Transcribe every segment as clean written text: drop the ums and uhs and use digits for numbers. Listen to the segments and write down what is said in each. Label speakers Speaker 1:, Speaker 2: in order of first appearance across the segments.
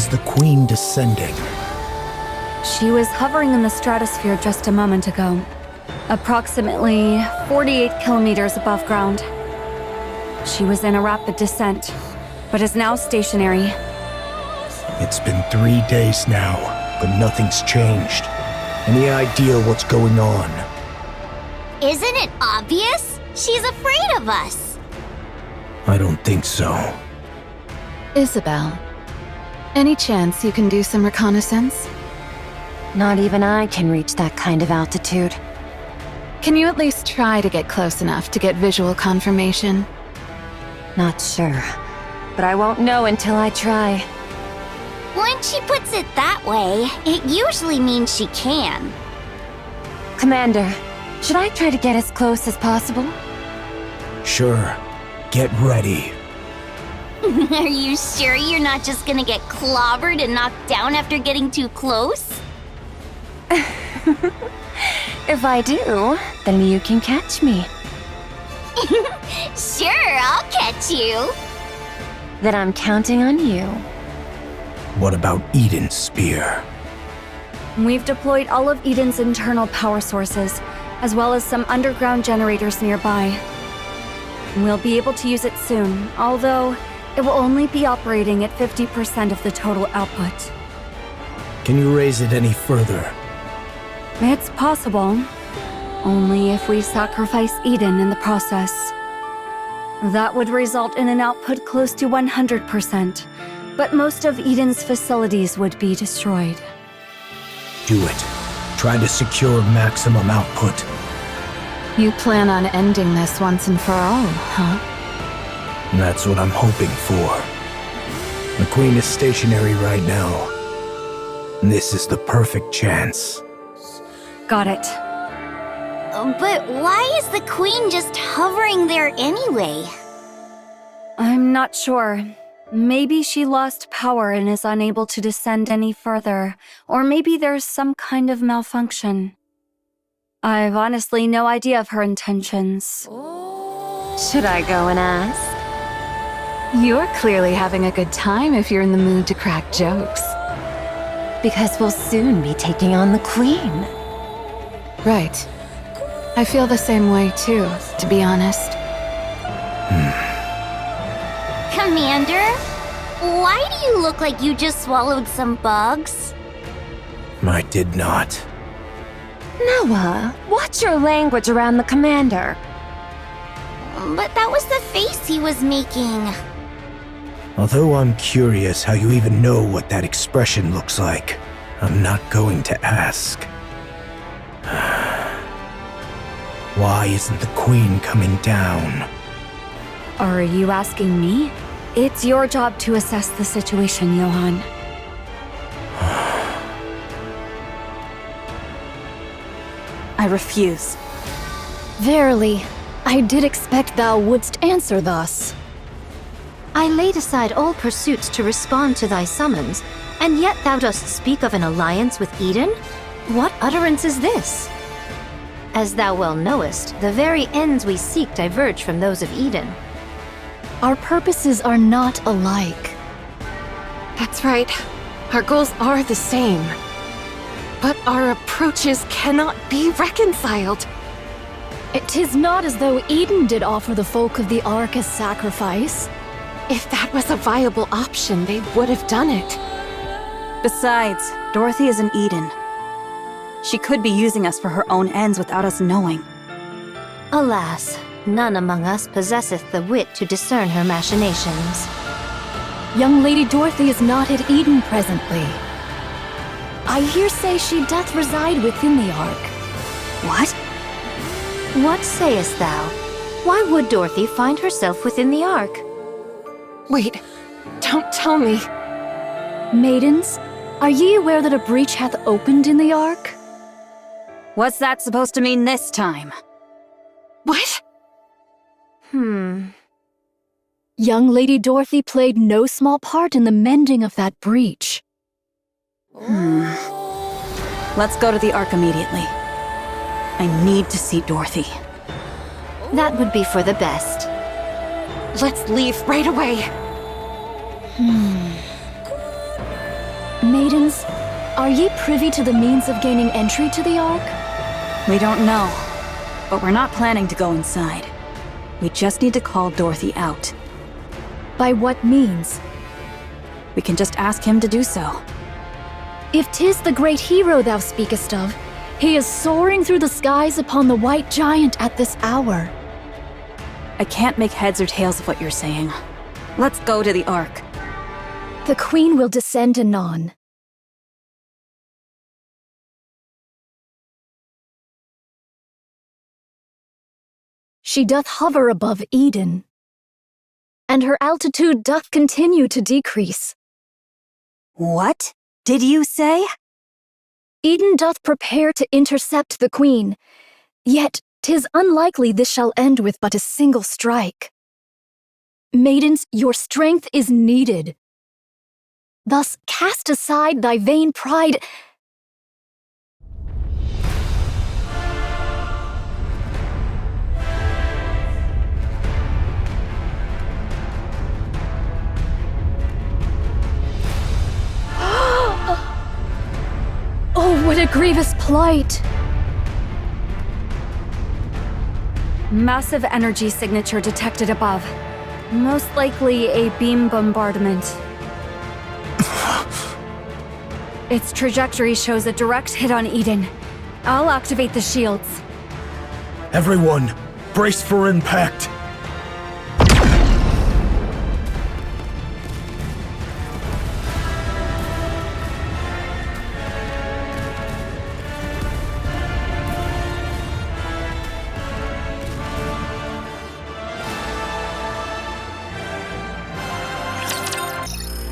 Speaker 1: is the Queen descending?
Speaker 2: She was hovering in the stratosphere just a moment ago, approximately 48 kilometers above ground. She was in a rapid descent, but is now stationary.
Speaker 1: It's been 3 days now, but nothing's changed. Any idea what's going on?
Speaker 3: Isn't it obvious? She's afraid of us.
Speaker 1: I don't think so.
Speaker 4: Isabel, any chance you can do some reconnaissance?
Speaker 5: Not even I can reach that kind of altitude.
Speaker 4: Can you at least try to get close enough to get visual confirmation?
Speaker 5: Not sure, but I won't know until I try.
Speaker 3: When she puts it that way, it usually means she can.
Speaker 5: Commander, should I try to get as close as possible?
Speaker 1: Sure. Get ready.
Speaker 3: Are you sure you're not just gonna get clobbered and knocked down after getting too close?
Speaker 5: If I do, then you can catch me.
Speaker 3: Sure, I'll catch you.
Speaker 5: Then I'm counting on you.
Speaker 1: What about Eden's spear?
Speaker 2: We've deployed all of Eden's internal power sources, as well as some underground generators nearby. We'll be able to use it soon, although it will only be operating at 50% of the total output.
Speaker 1: Can you raise it any further?
Speaker 2: It's possible, only if we sacrifice Eden in the process. That would result in an output close to 100%, but most of Eden's facilities would be destroyed.
Speaker 1: Do it. Try to secure maximum output.
Speaker 4: You plan on ending this once and for all, huh?
Speaker 1: That's what I'm hoping for. The Queen is stationary right now. This is the perfect chance.
Speaker 2: Got it.
Speaker 3: But why is the Queen just hovering there anyway?
Speaker 2: I'm not sure. Maybe she lost power and is unable to descend any further, or maybe there's some kind of malfunction. I've honestly no idea of her intentions.
Speaker 5: Should I go and ask?
Speaker 4: You're clearly having a good time if you're in the mood to crack jokes.
Speaker 5: Because we'll soon be taking on the Queen.
Speaker 4: Right. I feel the same way too, to be honest.
Speaker 3: Commander, why do you look like you just swallowed some bugs?
Speaker 1: I did not.
Speaker 5: Noah, watch your language around the commander.
Speaker 3: But that was the face he was making.
Speaker 1: Although I'm curious how you even know what that expression looks like, I'm not going to ask. Why isn't the Queen coming down?
Speaker 2: Are you asking me? It's your job to assess the situation, Johann.
Speaker 6: I refuse. Verily, I did expect thou wouldst answer thus.
Speaker 7: I laid aside all pursuits to respond to thy summons, and yet thou dost speak of an alliance with Eden? What utterance is this? As thou well knowest, the very ends we seek diverge from those of Eden.
Speaker 6: Our purposes are not alike.
Speaker 8: That's right. Our goals are the same. But our approaches cannot be reconciled.
Speaker 6: It is not as though Eden did offer the folk of the Ark as sacrifice.
Speaker 8: If that was a viable option, they would have done it.
Speaker 6: Besides, Dorothy is in Eden. She could be using us for her own ends without us knowing.
Speaker 7: Alas, none among us possesseth the wit to discern her machinations.
Speaker 6: Young Lady Dorothy is not at Eden presently. I hear say she doth reside within the Ark.
Speaker 7: What? What sayest thou? Why would Dorothy find herself within the Ark?
Speaker 8: Wait, don't tell me.
Speaker 6: Maidens, are ye aware that a breach hath opened in the Ark?
Speaker 2: What's that supposed to mean this time?
Speaker 8: What?
Speaker 6: Young Lady Dorothy played no small part in the mending of that breach. Let's go to the Ark immediately. I need to see Dorothy.
Speaker 7: That would be for the best.
Speaker 8: Let's leave right away.
Speaker 6: Maidens, are ye privy to the means of gaining entry to the Ark?
Speaker 9: We don't know, but we're not planning to go inside. We just need to call Dorothy out.
Speaker 6: By what means?
Speaker 9: We can just ask him to do so.
Speaker 6: If 'tis the great hero thou speakest of, he is soaring through the skies upon the white giant at this hour.
Speaker 9: I can't make heads or tails of what you're saying. Let's go to the Ark.
Speaker 6: The Queen will descend anon. She doth hover above Eden, and her altitude doth continue to decrease.
Speaker 9: What did you say?
Speaker 6: Eden doth prepare to intercept the Queen, yet 'tis unlikely this shall end with but a single strike. Maidens, your strength is needed. Thus cast aside thy vain pride. Oh, what a grievous plight!
Speaker 2: Massive energy signature detected above. Most likely a beam bombardment. Its trajectory shows a direct hit on Eden. I'll activate the shields.
Speaker 1: Everyone, brace for impact.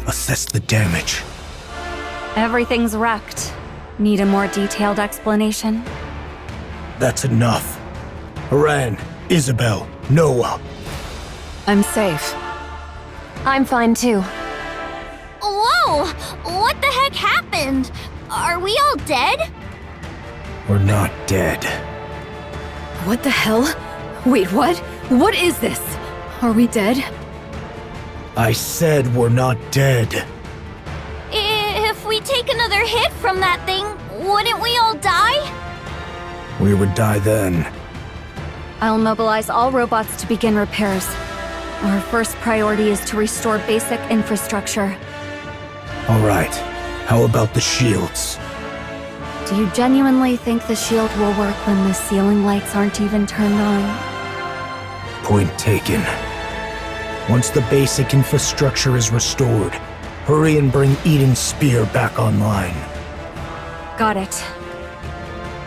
Speaker 1: Assess the damage.
Speaker 2: Everything's wrecked. Need a more detailed explanation?
Speaker 1: That's enough. Haran, Isabel, Noah.
Speaker 4: I'm safe.
Speaker 5: I'm fine too.
Speaker 3: Whoa! What the heck happened? Are we all dead?
Speaker 1: We're not dead.
Speaker 4: What the hell? Wait, what? What is this? Are we dead?
Speaker 1: I said we're not dead.
Speaker 3: If we take another hit from that thing, wouldn't we all die?
Speaker 1: We would die then.
Speaker 2: I'll mobilize all robots to begin repairs. Our first priority is to restore basic infrastructure.
Speaker 1: All right. How about the shields?
Speaker 2: Do you genuinely think the shield will work when the ceiling lights aren't even turned on?
Speaker 1: Point taken. Once the basic infrastructure is restored, hurry and bring Eden's spear back online.
Speaker 2: Got it.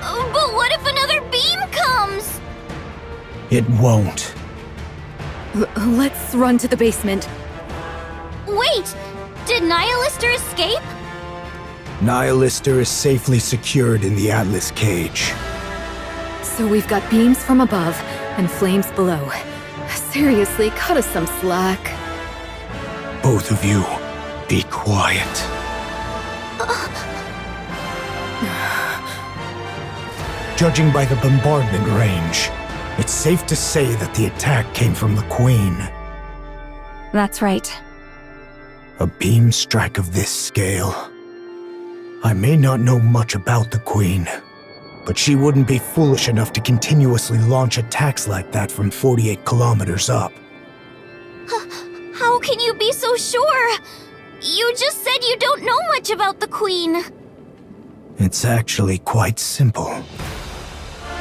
Speaker 3: But what if another beam comes?
Speaker 1: It won't.
Speaker 4: Let's run to the basement.
Speaker 3: Wait! Did Nihilister escape?
Speaker 1: Nihilister is safely secured in the Atlas cage.
Speaker 4: So we've got beams from above and flames below. Seriously, cut us some slack.
Speaker 1: Both of you, be quiet. Judging by the bombardment range, it's safe to say that the attack came from the Queen.
Speaker 2: That's right.
Speaker 1: A beam strike of this scale. I may not know much about the Queen, but she wouldn't be foolish enough to continuously launch attacks like that from 48 kilometers up.
Speaker 3: How can you be so sure? You just said you don't know much about the Queen.
Speaker 1: It's actually quite simple.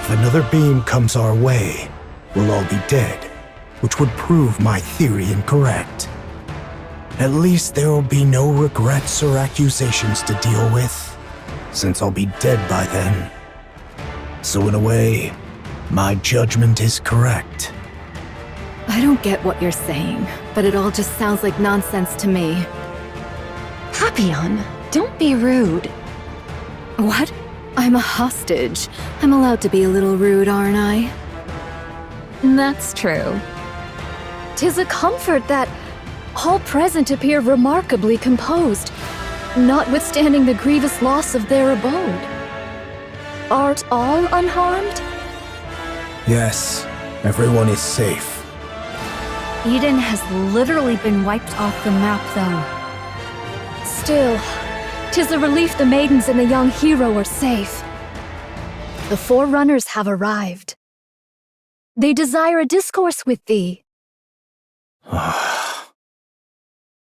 Speaker 1: If another beam comes our way, we'll all be dead, which would prove my theory incorrect. At least there will be no regrets or accusations to deal with, since I'll be dead by then. So in a way, my judgment is correct.
Speaker 4: I don't get what you're saying, but it all just sounds like nonsense to me.
Speaker 5: Papillon, don't be rude.
Speaker 4: What? I'm a hostage. I'm allowed to be a little rude, aren't I?
Speaker 5: That's true.
Speaker 6: 'Tis a comfort that all present appear remarkably composed, notwithstanding the grievous loss of their abode. Art all unharmed?
Speaker 1: Yes, everyone is safe.
Speaker 2: Eden has literally been wiped off the map, though.
Speaker 6: Still, 'Tis a relief the maidens and the young hero are safe. The forerunners have arrived. They desire a discourse with thee.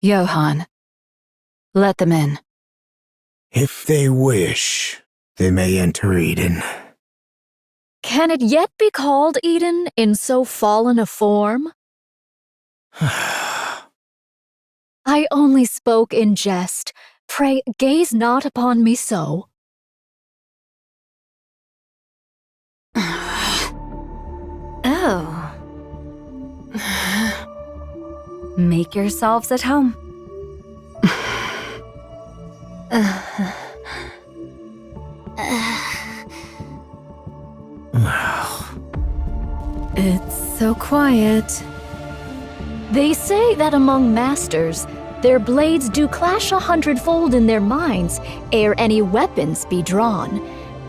Speaker 9: Johann, let them in.
Speaker 1: If they wish, they may enter Eden.
Speaker 6: Can it yet be called Eden in so fallen a form? I only spoke in jest. Pray, gaze not upon me so.
Speaker 7: Oh.
Speaker 2: Make yourselves at home.
Speaker 6: It's so quiet. They say that among masters, their blades do clash 100-fold in their minds ere any weapons be drawn.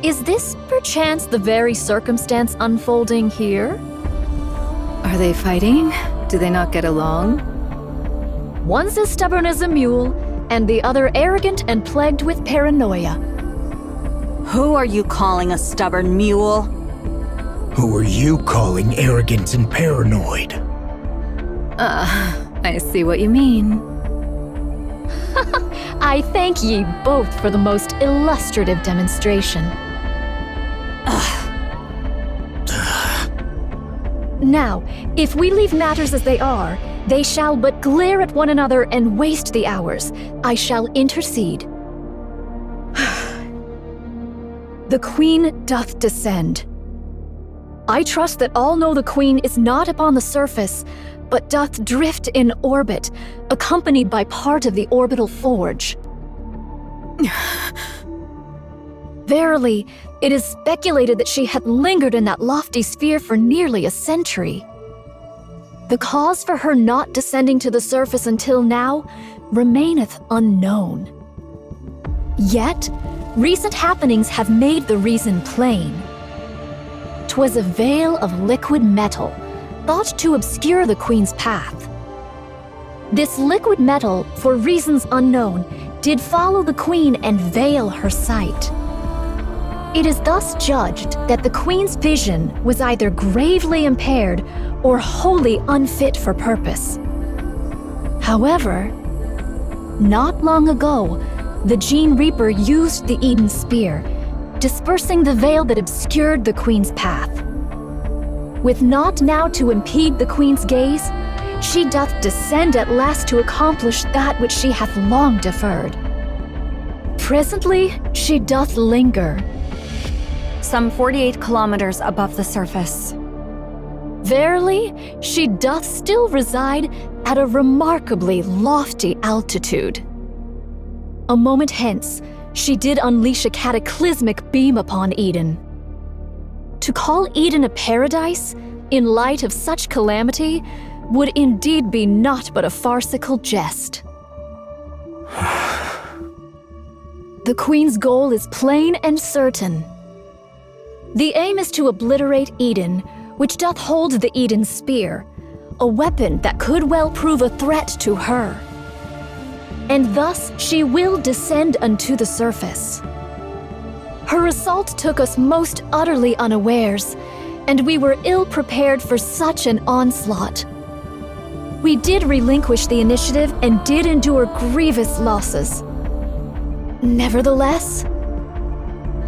Speaker 6: Is this perchance the very circumstance unfolding here?
Speaker 4: Are they fighting? Do they not get along?
Speaker 6: One's as stubborn as a mule, and the other arrogant and plagued with paranoia.
Speaker 9: Who are you calling a stubborn mule?
Speaker 1: Who are you calling arrogant and paranoid?
Speaker 4: I see what you mean.
Speaker 6: I thank ye both for the most illustrative demonstration. Now, if we leave matters as they are, they shall but glare at one another and waste the hours. I shall intercede. The Queen doth descend. I trust that all know the Queen is not upon the surface, but doth drift in orbit, accompanied by part of the orbital forge. Verily, it is speculated that she had lingered in that lofty sphere for nearly a century. The cause for her not descending to the surface until now remaineth unknown. Yet, recent happenings have made the reason plain. 'Twas a veil of liquid metal, thought to obscure the Queen's path. This liquid metal, for reasons unknown, did follow the Queen and veil her sight. It is thus judged that the Queen's vision was either gravely impaired or wholly unfit for purpose. However, not long ago, the Gene Reaper used the Eden Spear, dispersing the veil that obscured the Queen's path. With naught now to impede the Queen's gaze, she doth descend at last to accomplish that which she hath long deferred. Presently, she doth linger.
Speaker 2: Some 48 kilometers above the surface.
Speaker 6: Verily, she doth still reside at a remarkably lofty altitude. A moment hence, she did unleash a cataclysmic beam upon Eden. To call Eden a paradise, in light of such calamity, would indeed be naught but a farcical jest. The Queen's goal is plain and certain. The aim is to obliterate Eden, which doth hold the Eden Spear, a weapon that could well prove a threat to her. And thus she will descend unto the surface. Her assault took us most utterly unawares, and we were ill prepared for such an onslaught. We did relinquish the initiative and did endure grievous losses. Nevertheless,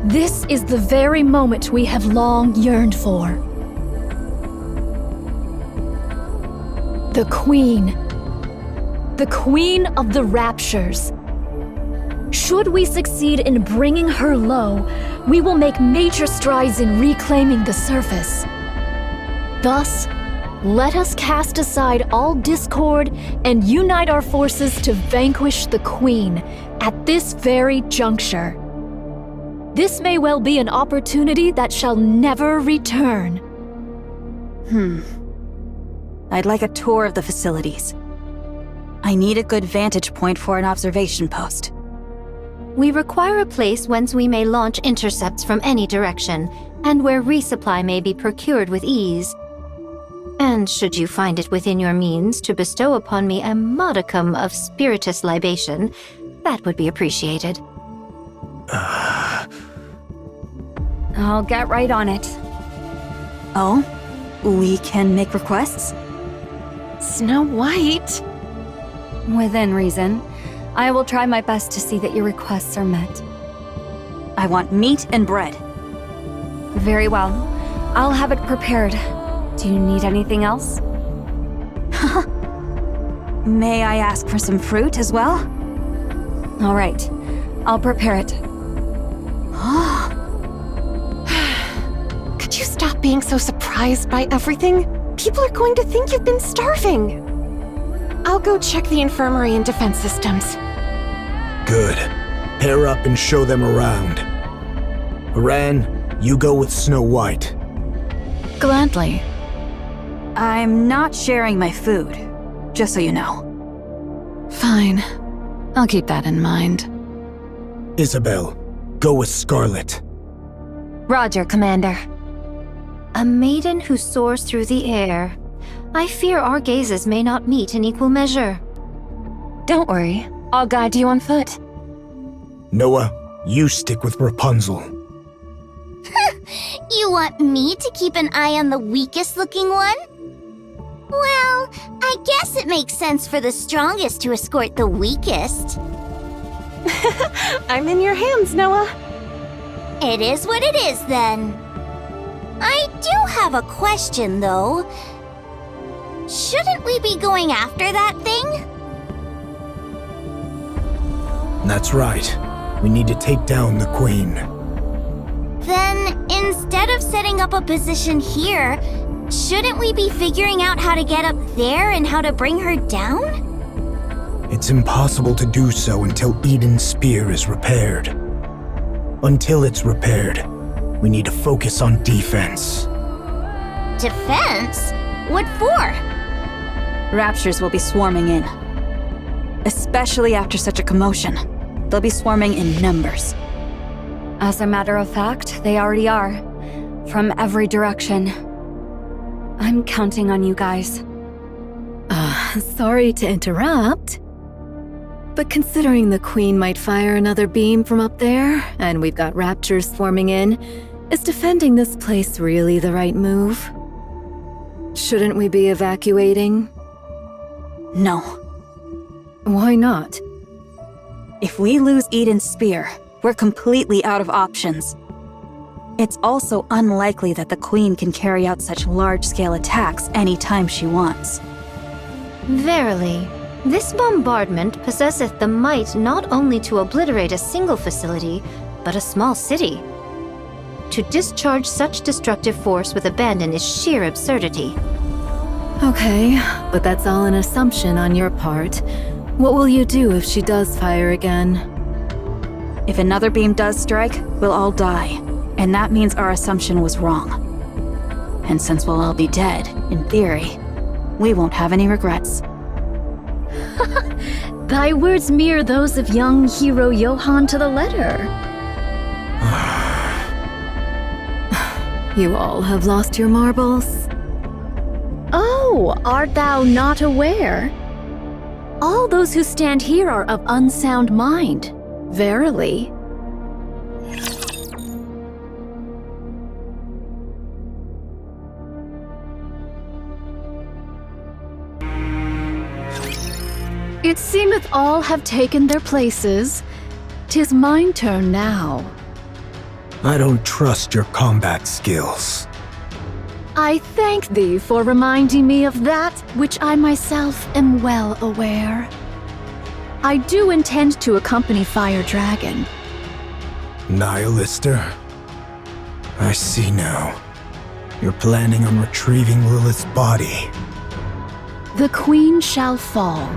Speaker 6: this is the very moment we have long yearned for. The Queen. The Queen of the Raptures. Should we succeed in bringing her low, we will make major strides in reclaiming the surface. Thus, let us cast aside all discord and unite our forces to vanquish the Queen at this very juncture. This may well be an opportunity that shall never return.
Speaker 9: I'd like a tour of the facilities. I need a good vantage point for an observation post.
Speaker 7: We require a place whence we may launch intercepts from any direction, and where resupply may be procured with ease. And should you find it within your means to bestow upon me a modicum of spiritus libation, that would be appreciated.
Speaker 2: I'll get right on it.
Speaker 9: Oh? We can make requests?
Speaker 8: Snow White?
Speaker 2: Within reason. I will try my best to see that your requests are met.
Speaker 9: I want meat and bread.
Speaker 2: Very well. I'll have it prepared. Do you need anything else?
Speaker 9: May I ask for some fruit as well?
Speaker 2: All right. I'll prepare it.
Speaker 8: Could you stop being so surprised by everything? People are going to think you've been starving. I'll go check the infirmary and defense systems.
Speaker 1: Good. Pair up and show them around. Ran, you go with Snow White.
Speaker 4: Gladly.
Speaker 9: I'm not sharing my food, just so you know.
Speaker 4: Fine. I'll keep that in mind.
Speaker 1: Isabel, go with Scarlet.
Speaker 5: Roger, Commander.
Speaker 7: A maiden who soars through the air. I fear our gazes may not meet in equal measure.
Speaker 5: Don't worry. I'll guide you on foot.
Speaker 1: Noah, you stick with Rapunzel.
Speaker 3: You want me to keep an eye on the weakest looking one? Well, I guess it makes sense for the strongest to escort the weakest.
Speaker 8: I'm in your hands, Noah.
Speaker 3: It is what it is, then. I do have a question, though. Shouldn't we be going after that thing?
Speaker 1: That's right. We need to take down the Queen.
Speaker 3: Then, instead of setting up a position here, shouldn't we be figuring out how to get up there and how to bring her down?
Speaker 1: It's impossible to do so until Eden's spear is repaired. Until it's repaired, we need to focus on defense.
Speaker 3: Defense? What for?
Speaker 9: Raptures will be swarming in. Especially after such a commotion. They'll be swarming in numbers.
Speaker 2: As a matter of fact, they already are. From every direction. I'm counting on you guys.
Speaker 4: Sorry to interrupt. But considering the Queen might fire another beam from up there, and we've got raptors swarming in, is defending this place really the right move? Shouldn't we be evacuating?
Speaker 9: No.
Speaker 4: Why not?
Speaker 9: If we lose Eden's spear, we're completely out of options. It's also unlikely that the Queen can carry out such large-scale attacks anytime she wants.
Speaker 7: Verily, this bombardment possesseth the might not only to obliterate a single facility, but a small city. To discharge such destructive force with abandon is sheer absurdity.
Speaker 4: Okay, but that's all an assumption on your part. What will you do if she does fire again?
Speaker 9: If another beam does strike, we'll all die. And that means our assumption was wrong. And since we'll all be dead, in theory, we won't have any regrets.
Speaker 6: Thy words mirror those of young hero Johann to the letter.
Speaker 4: You all have lost your marbles?
Speaker 6: Oh, art thou not aware? All those who stand here are of unsound mind. Verily. It seemeth all have taken their places. 'Tis mine turn now.
Speaker 1: I don't trust your combat skills.
Speaker 6: I thank thee for reminding me of that which I myself am well aware. I do intend to accompany Fire Dragon.
Speaker 1: Nihilister? I see now. You're planning on retrieving Lilith's body.
Speaker 6: The Queen shall fall.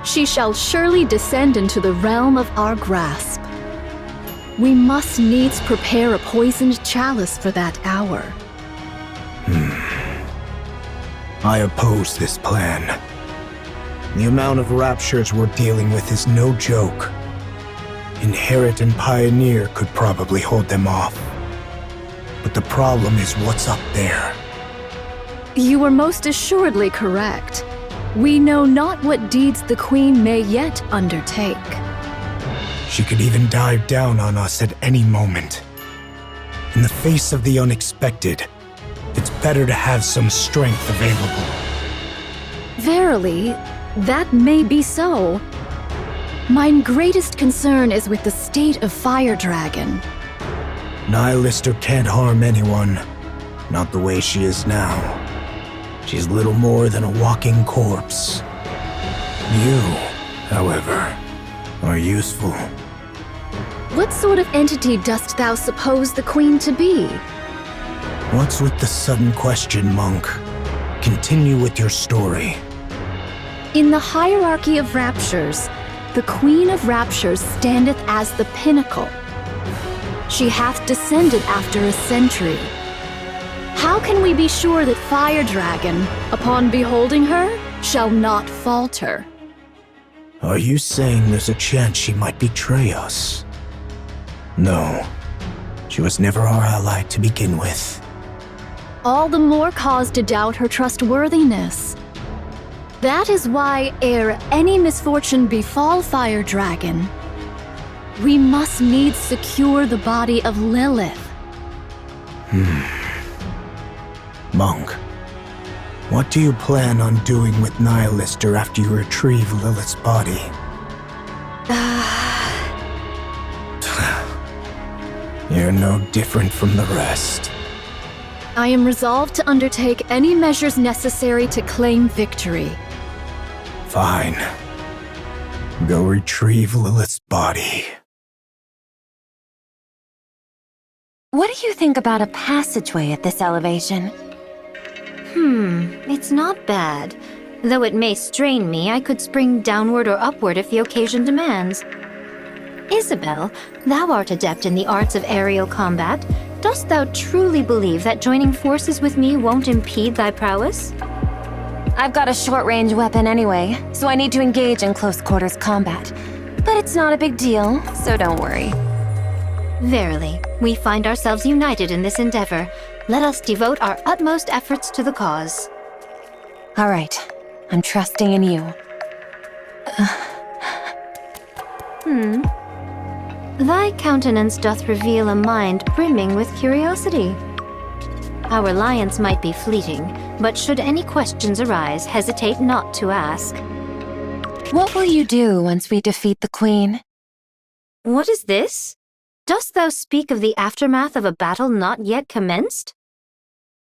Speaker 6: She shall surely descend into the realm of our grasp. We must needs prepare a poisoned chalice for that hour.
Speaker 1: I oppose this plan. The amount of raptures we're dealing with is no joke. Inherit and Pioneer could probably hold them off. But the problem is what's up there.
Speaker 6: You were most assuredly correct. We know not what deeds the Queen may yet undertake.
Speaker 1: She could even dive down on us at any moment. In the face of the unexpected, it's better to have some strength available.
Speaker 6: Verily, that may be so. Mine greatest concern is with the state of Fire Dragon.
Speaker 1: Nihilister can't harm anyone, not the way she is now. She's little more than a walking corpse. You, however, are useful.
Speaker 6: What sort of entity dost thou suppose the Queen to be?
Speaker 1: What's with the sudden question, monk? Continue with your story.
Speaker 6: In the hierarchy of raptures, the Queen of Raptures standeth as the pinnacle. She hath descended after a century. How can we be sure that Fire Dragon, upon beholding her, shall not falter?
Speaker 1: Are you saying there's a chance she might betray us? No. She was never our ally to begin with.
Speaker 6: All the more cause to doubt her trustworthiness. That is why, ere any misfortune befall Fire Dragon, we must needs secure the body of Lilith.
Speaker 1: Monk, what do you plan on doing with Nihilister after you retrieve Lilith's body? You're no different from the rest.
Speaker 6: I am resolved to undertake any measures necessary to claim victory.
Speaker 1: Fine. Go retrieve Lilith's body.
Speaker 5: What do you think about a passageway at this elevation?
Speaker 7: It's not bad. Though it may strain me, I could spring downward or upward if the occasion demands. Isabel, thou art adept in the arts of aerial combat. Dost thou truly believe that joining forces with me won't impede thy prowess?
Speaker 5: I've got a short-range weapon anyway, so I need to engage in close-quarters combat. But it's not a big deal, so don't worry.
Speaker 7: Verily, we find ourselves united in this endeavor. Let us devote our utmost efforts to the cause.
Speaker 5: All right, I'm trusting in you.
Speaker 7: Thy countenance doth reveal a mind brimming with curiosity. Our alliance might be fleeting, but should any questions arise, hesitate not to ask.
Speaker 5: What will you do once we defeat the Queen?
Speaker 7: What is this? Dost thou speak of the aftermath of a battle not yet commenced?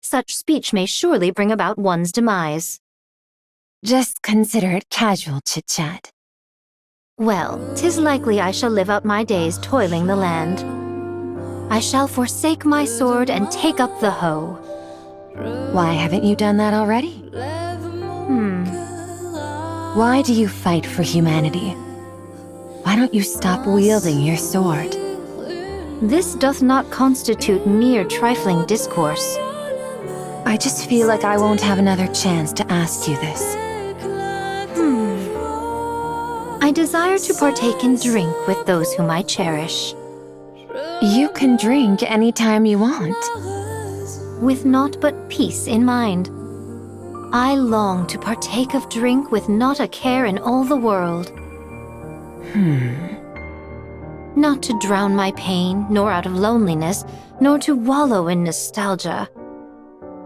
Speaker 7: Such speech may surely bring about one's demise.
Speaker 5: Just consider it casual chit-chat.
Speaker 7: Well, 'tis likely I shall live out my days toiling the land. I shall forsake my sword and take up the hoe.
Speaker 5: Why haven't you done that already? Why do you fight for humanity? Why don't you stop wielding your sword?
Speaker 7: This doth not constitute mere trifling discourse.
Speaker 5: I just feel like I won't have another chance to ask you this.
Speaker 7: I desire to partake in drink with those whom I cherish.
Speaker 5: You can drink anytime you want.
Speaker 7: With naught but peace in mind. I long to partake of drink with not a care in all the world. Not to drown my pain, nor out of loneliness, nor to wallow in nostalgia.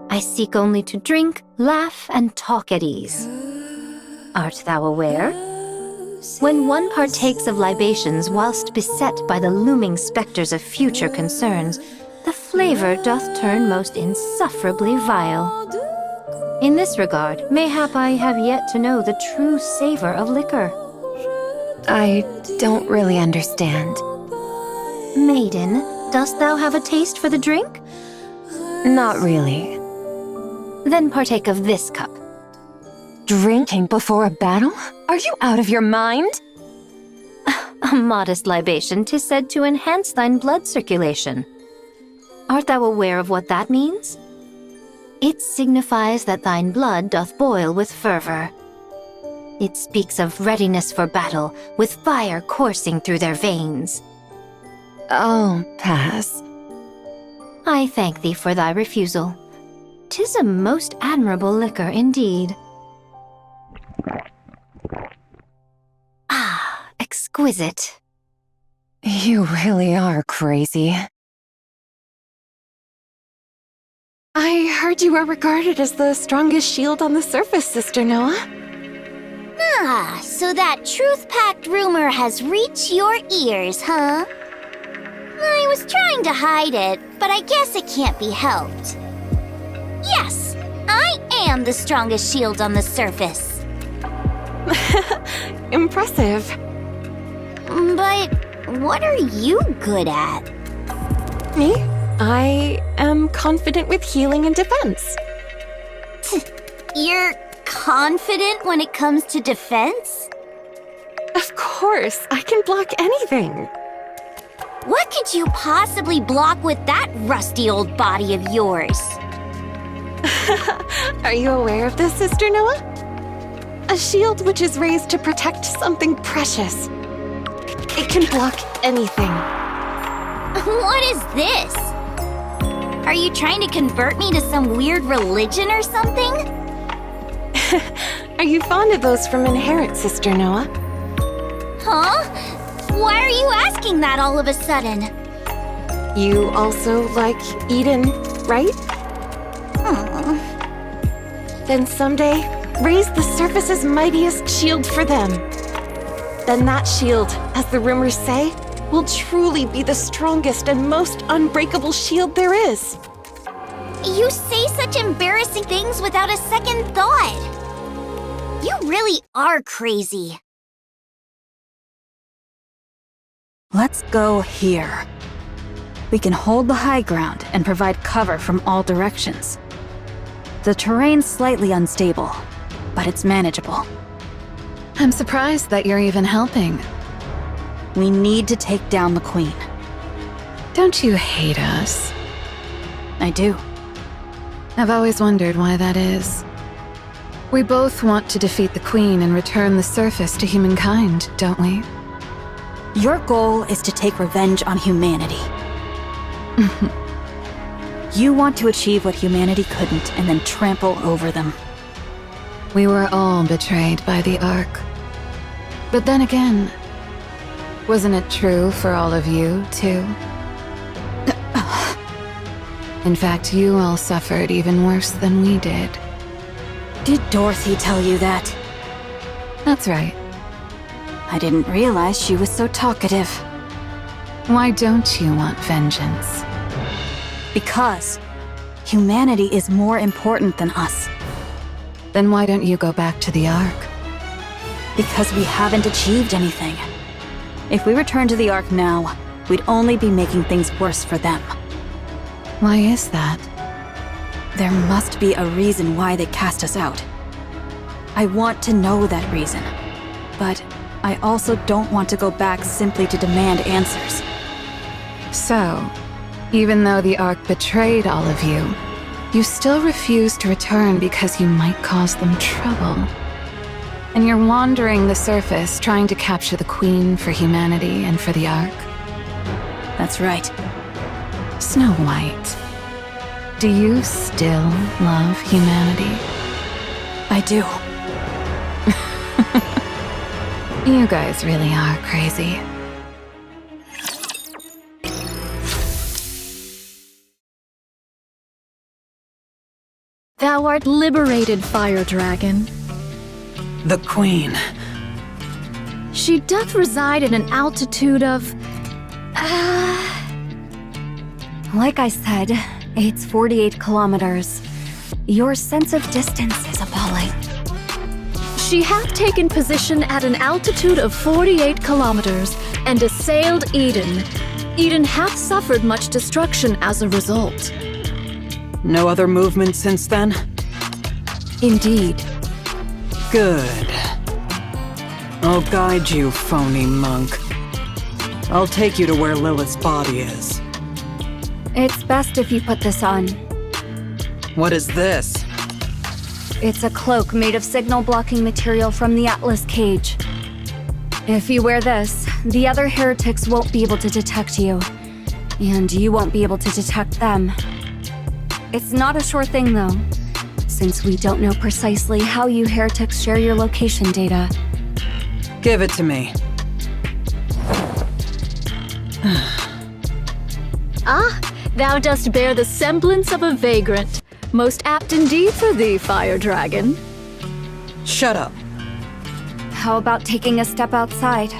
Speaker 7: I seek only to drink, laugh, and talk at ease. Art thou aware? When one partakes of libations whilst beset by the looming specters of future concerns, the flavor doth turn most insufferably vile. In this regard, mayhap I have yet to know the true savor of liquor.
Speaker 5: I don't really understand.
Speaker 7: Maiden, dost thou have a taste for the drink?
Speaker 5: Not really.
Speaker 7: Then partake of this cup.
Speaker 5: Drinking before a battle? Are you out of your mind?
Speaker 7: A modest libation 'tis said to enhance thine blood circulation. Art thou aware of what that means? It signifies that thine blood doth boil with fervor. It speaks of readiness for battle, with fire coursing through their veins.
Speaker 5: I'll pass.
Speaker 7: I thank thee for thy refusal. 'Tis a most admirable liquor indeed. Ah, exquisite.
Speaker 5: You really are crazy.
Speaker 8: I heard you were regarded as the strongest shield on the surface, Sister Noah.
Speaker 3: Ah, so that truth-packed rumor has reached your ears, huh? I was trying to hide it, but I guess it can't be helped. Yes, I am the strongest shield on the surface.
Speaker 8: Impressive.
Speaker 3: But what are you good at?
Speaker 8: Me? I am confident with healing and defense.
Speaker 3: You're confident when it comes to defense?
Speaker 8: Of course, I can block anything.
Speaker 3: What could you possibly block with that rusty old body of yours?
Speaker 8: Are you aware of this, Sister Noah? A shield which is raised to protect something precious. It can block anything.
Speaker 3: What is this? Are you trying to convert me to some weird religion or something?
Speaker 8: Are you fond of those from Inherit, Sister Noah?
Speaker 3: Huh? Why are you asking that all of a sudden?
Speaker 8: You also like Eden, right? Then someday, raise the surface's mightiest shield for them. Then that shield, as the rumors say, will truly be the strongest and most unbreakable shield there is.
Speaker 3: You say such embarrassing things without a second thought. You really are crazy.
Speaker 9: Let's go here. We can hold the high ground and provide cover from all directions. The terrain's slightly unstable, but it's manageable.
Speaker 4: I'm surprised that you're even helping.
Speaker 9: We need to take down the Queen.
Speaker 4: Don't you hate us?
Speaker 9: I do.
Speaker 4: I've always wondered why that is. We both want to defeat the Queen and return the surface to humankind, don't we?
Speaker 9: Your goal is to take revenge on humanity. You want to achieve what humanity couldn't and then trample over them.
Speaker 4: We were all betrayed by the Ark. But then again, wasn't it true for all of you, too? In fact, you all suffered even worse than we did.
Speaker 9: Did Dorothy tell you that?
Speaker 4: That's right.
Speaker 9: I didn't realize she was so talkative.
Speaker 4: Why don't you want vengeance?
Speaker 9: Because humanity is more important than us.
Speaker 4: Then why don't you go back to the Ark?
Speaker 9: Because we haven't achieved anything. If we return to the Ark now, we'd only be making things worse for them.
Speaker 4: Why is that?
Speaker 9: There must be a reason why they cast us out. I want to know that reason. But I also don't want to go back simply to demand answers.
Speaker 4: So, even though the Ark betrayed all of you, you still refuse to return because you might cause them trouble. And you're wandering the surface trying to capture the Queen for humanity and for the Ark.
Speaker 9: That's right.
Speaker 4: Snow White, do you still love humanity?
Speaker 9: I do.
Speaker 4: You guys really are crazy.
Speaker 6: Thou art liberated, Fire Dragon.
Speaker 10: The Queen.
Speaker 6: She doth reside at an altitude of...
Speaker 2: Like I said, it's 48 kilometers. Your sense of distance is appalling.
Speaker 6: She hath taken position at an altitude of 48 kilometers and assailed Eden. Eden hath suffered much destruction as a result.
Speaker 10: No other movement since then?
Speaker 6: Indeed.
Speaker 10: Good. I'll guide you, phony monk. I'll take you to where Lilith's body is.
Speaker 2: It's best if you put this on.
Speaker 10: What is this?
Speaker 2: It's a cloak made of signal-blocking material from the Atlas cage. If you wear this, the other heretics won't be able to detect you. And you won't be able to detect them. It's not a sure thing, though, since we don't know precisely how you heretics share your location data.
Speaker 10: Give it to me.
Speaker 6: Ah, thou dost bear the semblance of a vagrant. Most apt indeed for thee, fire dragon.
Speaker 10: Shut up.
Speaker 2: How about taking a step outside?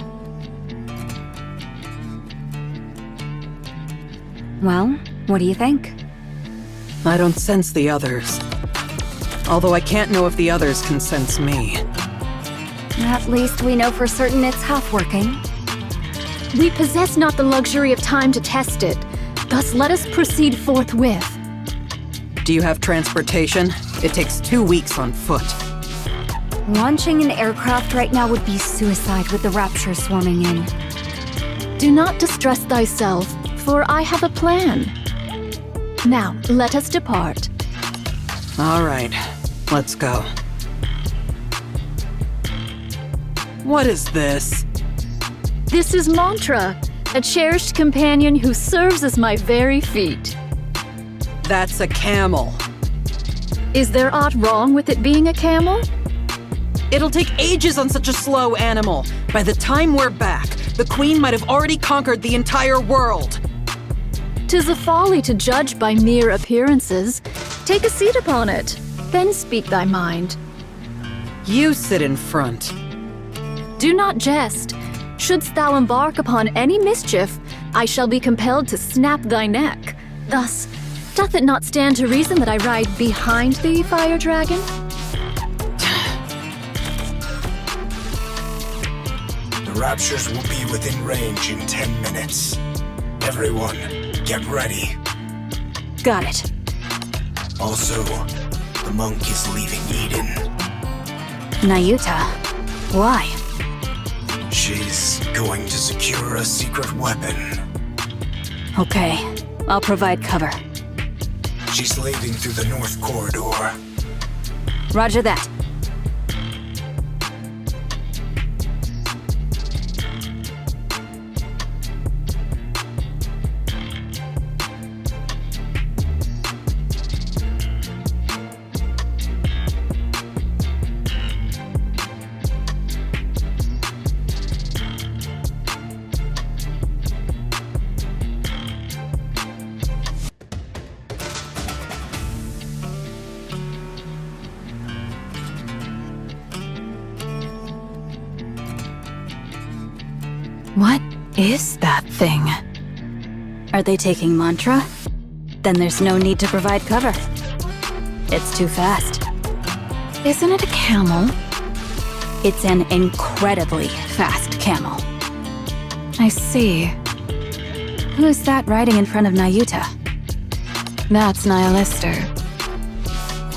Speaker 2: Well, what do you think?
Speaker 10: I don't sense the others. Although I can't know if the others can sense me.
Speaker 2: At least we know for certain it's half working.
Speaker 6: We possess not the luxury of time to test it. Thus let us proceed forthwith.
Speaker 10: Do you have transportation? It takes 2 weeks on foot.
Speaker 2: Launching an aircraft right now would be suicide with the Rapture swarming in.
Speaker 6: Do not distress thyself, for I have a plan. Now, let us depart.
Speaker 10: All right, let's go. What is this?
Speaker 6: This is Mantra, a cherished companion who serves as my very feet.
Speaker 10: That's a camel.
Speaker 6: Is there aught wrong with it being a camel?
Speaker 10: It'll take ages on such a slow animal. By the time we're back, the Queen might have already conquered the entire world.
Speaker 6: 'Tis a folly to judge by mere appearances. Take a seat upon it, then speak thy mind.
Speaker 10: You sit in front.
Speaker 6: Do not jest. Shouldst thou embark upon any mischief, I shall be compelled to snap thy neck. Thus, doth it not stand to reason that I ride behind thee, fire dragon?
Speaker 1: The Raptures will be within range in 10 minutes. Everyone, get ready.
Speaker 9: Got it.
Speaker 1: Also, the monk is leaving Eden.
Speaker 9: Nayuta, why?
Speaker 1: She's going to secure a secret weapon.
Speaker 9: Okay, I'll provide cover.
Speaker 1: She's leaving through the north corridor.
Speaker 9: Roger that.
Speaker 4: What is that thing?
Speaker 9: Are they taking Mantra? Then there's no need to provide cover. It's too fast.
Speaker 4: Isn't it a camel?
Speaker 9: It's an incredibly fast camel.
Speaker 4: I see.
Speaker 9: Who is that riding in front of Nayuta?
Speaker 4: That's Nihilister.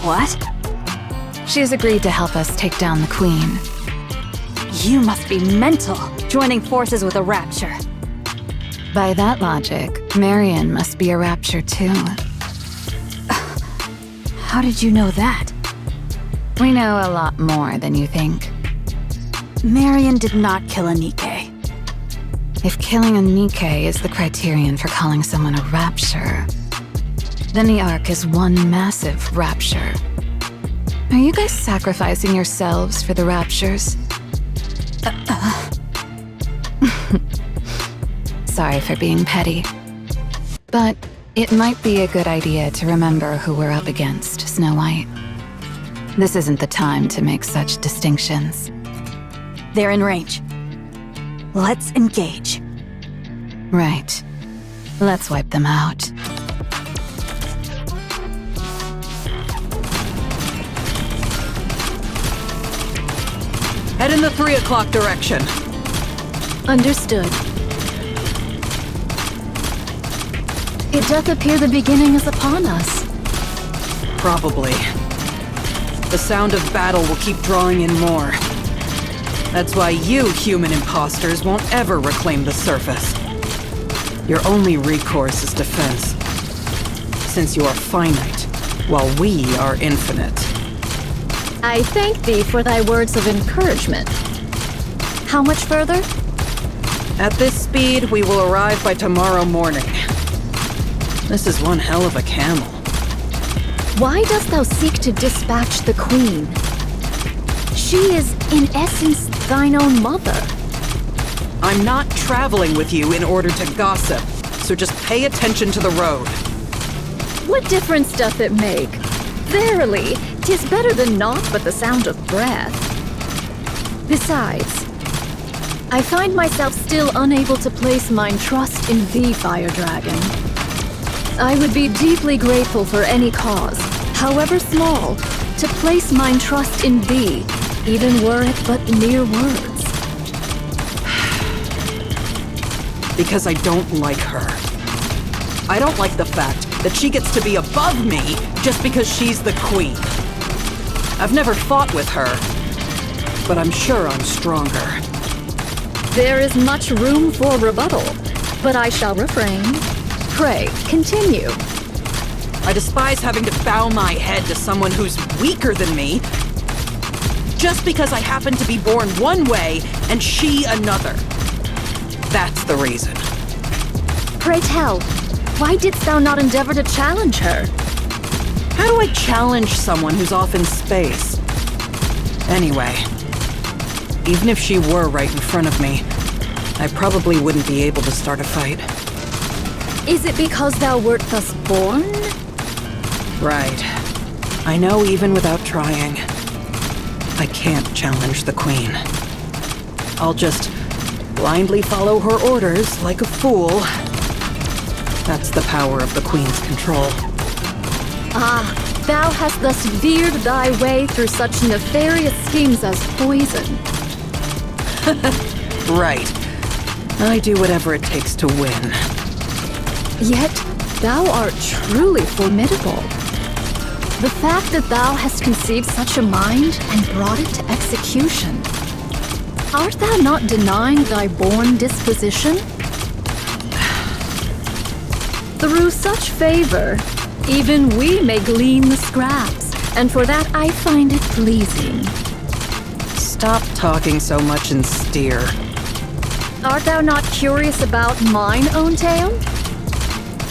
Speaker 9: What?
Speaker 4: She's agreed to help us take down the Queen.
Speaker 9: You must be mental, joining forces with a Rapture.
Speaker 4: By that logic, Marion must be a Rapture too.
Speaker 9: How did you know that?
Speaker 4: We know a lot more than you think.
Speaker 9: Marion did not kill a NIKKE.
Speaker 4: If killing a NIKKE is the criterion for calling someone a Rapture, then the Ark is one massive Rapture. Are you guys sacrificing yourselves for the Raptures? Sorry for being petty. But it might be a good idea to remember who we're up against, Snow White. This isn't the time to make such distinctions.
Speaker 9: They're in range. Let's engage.
Speaker 4: Right. Let's wipe them out.
Speaker 10: Head in the 3 o'clock direction.
Speaker 6: Understood. It doth appear the beginning is upon us.
Speaker 10: Probably. The sound of battle will keep drawing in more. That's why you human imposters won't ever reclaim the surface. Your only recourse is defense. Since you are finite, while we are infinite.
Speaker 6: I thank thee for thy words of encouragement. How much further?
Speaker 10: At this speed, we will arrive by tomorrow morning. This is one hell of a camel.
Speaker 6: Why dost thou seek to dispatch the Queen? She is, in essence, thine own mother.
Speaker 10: I'm not traveling with you in order to gossip, so just pay attention to the road.
Speaker 6: What difference doth it make? Verily, 'tis better than naught but the sound of breath. Besides, I find myself still unable to place mine trust in thee, Fire Dragon. I would be deeply grateful for any cause, however small, to place mine trust in thee, even were it but mere words.
Speaker 10: Because I don't like her. I don't like the fact that she gets to be above me just because she's the queen. I've never fought with her, but I'm sure I'm stronger.
Speaker 6: There is much room for rebuttal, but I shall refrain. Pray, continue.
Speaker 10: I despise having to bow my head to someone who's weaker than me, just because I happen to be born one way and she another. That's the reason.
Speaker 6: Pray tell, why didst thou not endeavor to challenge her?
Speaker 10: How do I challenge someone who's off in space? Anyway, even if she were right in front of me, I probably wouldn't be able to start a fight.
Speaker 6: Is it because thou wert thus born?
Speaker 10: Right. I know even without trying, I can't challenge the queen. I'll just blindly follow her orders like a fool. That's the power of the queen's control.
Speaker 6: Ah, thou hast thus veered thy way through such nefarious schemes as poison.
Speaker 10: Right. I do whatever it takes to win.
Speaker 6: Yet, thou art truly formidable. The fact that thou hast conceived such a mind and brought it to execution. Art thou not denying thy born disposition? Through such favor, even we may glean the scraps, and for that I find it pleasing.
Speaker 10: Stop talking so much and steer.
Speaker 6: Art thou not curious about mine own tale?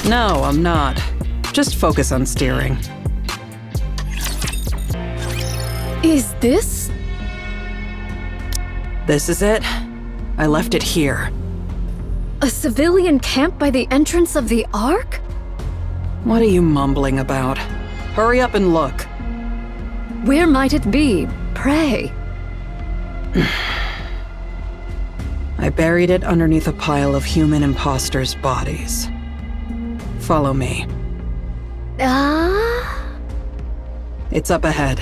Speaker 10: No, I'm not. Just focus on steering.
Speaker 6: Is this?
Speaker 10: This is it. I left it here.
Speaker 6: A civilian camp by the entrance of the Ark?
Speaker 10: What are you mumbling about? Hurry up and look.
Speaker 6: Where might it be, pray?
Speaker 10: I buried it underneath a pile of human imposters' bodies. Follow me.
Speaker 6: Ah?
Speaker 10: It's up ahead.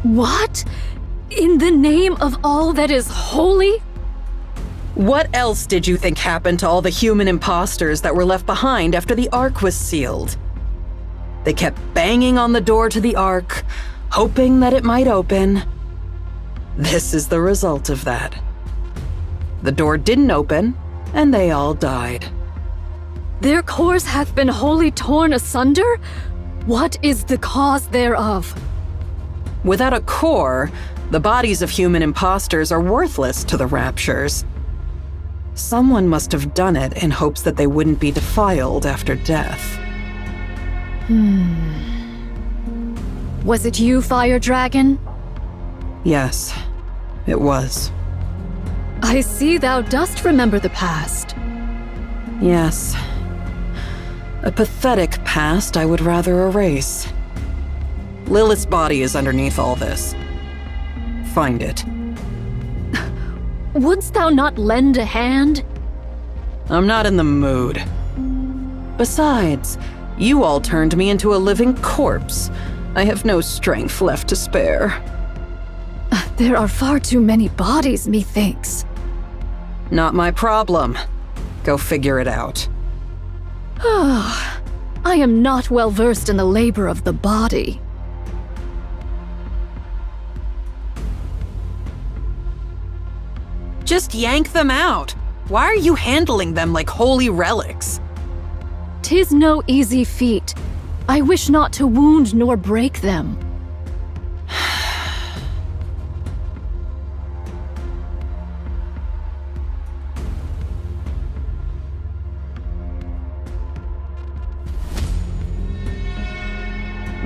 Speaker 6: What? In the name of all that is holy?
Speaker 10: What else did you think happened to all the human imposters that were left behind after the Ark was sealed? They kept banging on the door to the Ark, hoping that it might open. This is the result of that. The door didn't open, and they all died.
Speaker 6: Their cores hath been wholly torn asunder? What is the cause thereof?
Speaker 10: Without a core, the bodies of human imposters are worthless to the Raptures. Someone must have done it in hopes that they wouldn't be defiled after death.
Speaker 6: Was it you, Fire Dragon?
Speaker 10: Yes, it was.
Speaker 6: I see thou dost remember the past.
Speaker 10: Yes. A pathetic past I would rather erase. Lilith's body is underneath all this. Find it.
Speaker 6: Wouldst thou not lend a hand?
Speaker 10: I'm not in the mood. Besides, you all turned me into a living corpse. I have no strength left to spare.
Speaker 6: There are far too many bodies, methinks.
Speaker 10: Not my problem. Go figure it out.
Speaker 6: I am not well versed in the labor of the body.
Speaker 10: Just yank them out. Why are you handling them like holy relics?
Speaker 6: 'Tis no easy feat. I wish not to wound nor break them.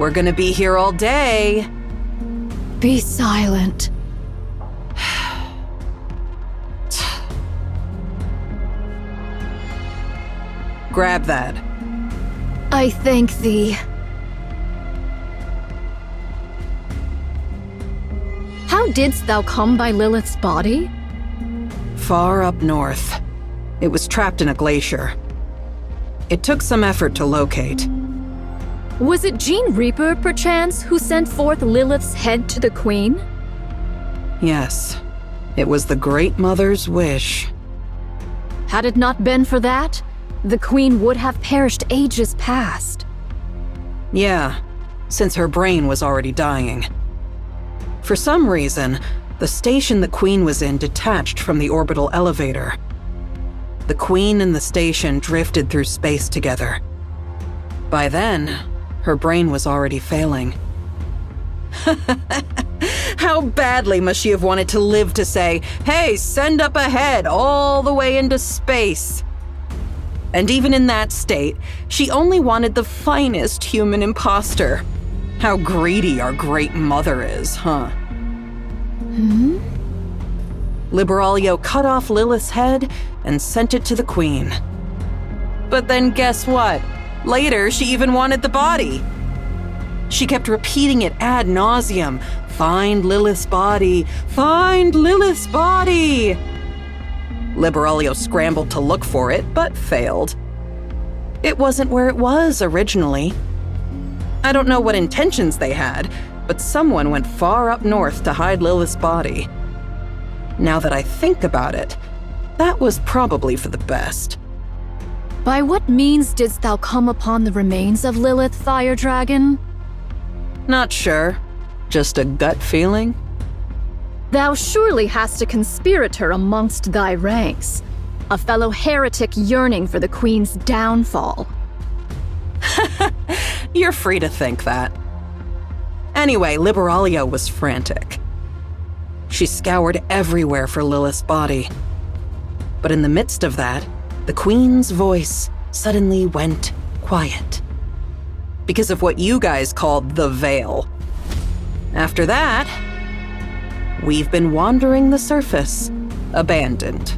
Speaker 10: We're gonna be here all day.
Speaker 6: Be silent.
Speaker 10: Grab that.
Speaker 6: I thank thee. How didst thou come by Lilith's body?
Speaker 10: Far up north. It was trapped in a glacier. It took some effort to locate.
Speaker 6: Was it Gene Reaper, perchance, who sent forth Lilith's head to the Queen?
Speaker 10: Yes, it was the Great Mother's wish.
Speaker 6: Had it not been for that, the Queen would have perished ages past.
Speaker 10: Yeah, since her brain was already dying. For some reason, the station the Queen was in detached from the orbital elevator. The Queen and the station drifted through space together. By then, her brain was already failing. How badly must she have wanted to live to say, "Hey, send up ahead all the way into space"? And even in that state, she only wanted the finest human imposter. How greedy our Great Mother is, huh? Liberaglio cut off Lilith's head and sent it to the Queen. But then guess what? Later, she even wanted the body. She kept repeating it ad nauseum. Find Lilith's body! Find Lilith's body! Liberaglio scrambled to look for it, but failed. It wasn't where it was originally. I don't know what intentions they had, but someone went far up north to hide Lilith's body. Now that I think about it, that was probably for the best.
Speaker 6: By what means didst thou come upon the remains of Lilith, Fire Dragon?
Speaker 10: Not sure. Just a gut feeling?
Speaker 6: Thou surely hast a conspirator amongst thy ranks, a fellow heretic yearning for the Queen's downfall.
Speaker 10: You're free to think that. Anyway, Liberaglio was frantic. She scoured everywhere for Lilith's body. But in the midst of that, the Queen's voice suddenly went quiet. Because of what you guys called the Veil. After that, we've been wandering the surface, abandoned.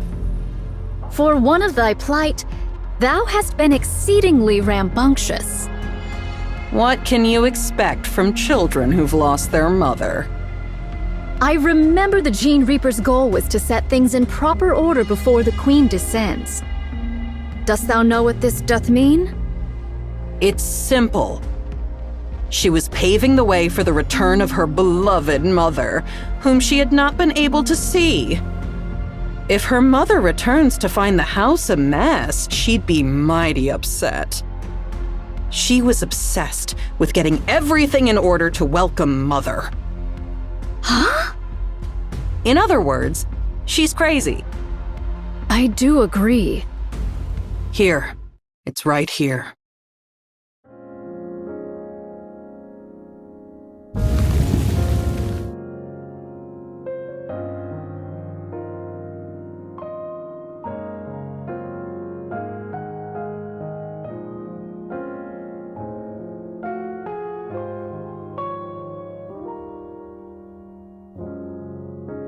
Speaker 6: For one of thy plight, thou hast been exceedingly rambunctious.
Speaker 10: What can you expect from children who've lost their mother?
Speaker 6: I remember the Gene Reaper's goal was to set things in proper order before the Queen descends. Dost thou know what this doth mean?
Speaker 10: It's simple. She was paving the way for the return of her beloved mother, whom she had not been able to see. If her mother returns to find the house a mess, she'd be mighty upset. She was obsessed with getting everything in order to welcome Mother.
Speaker 6: Huh?
Speaker 10: In other words, she's crazy.
Speaker 6: I do agree.
Speaker 10: Here. It's right here.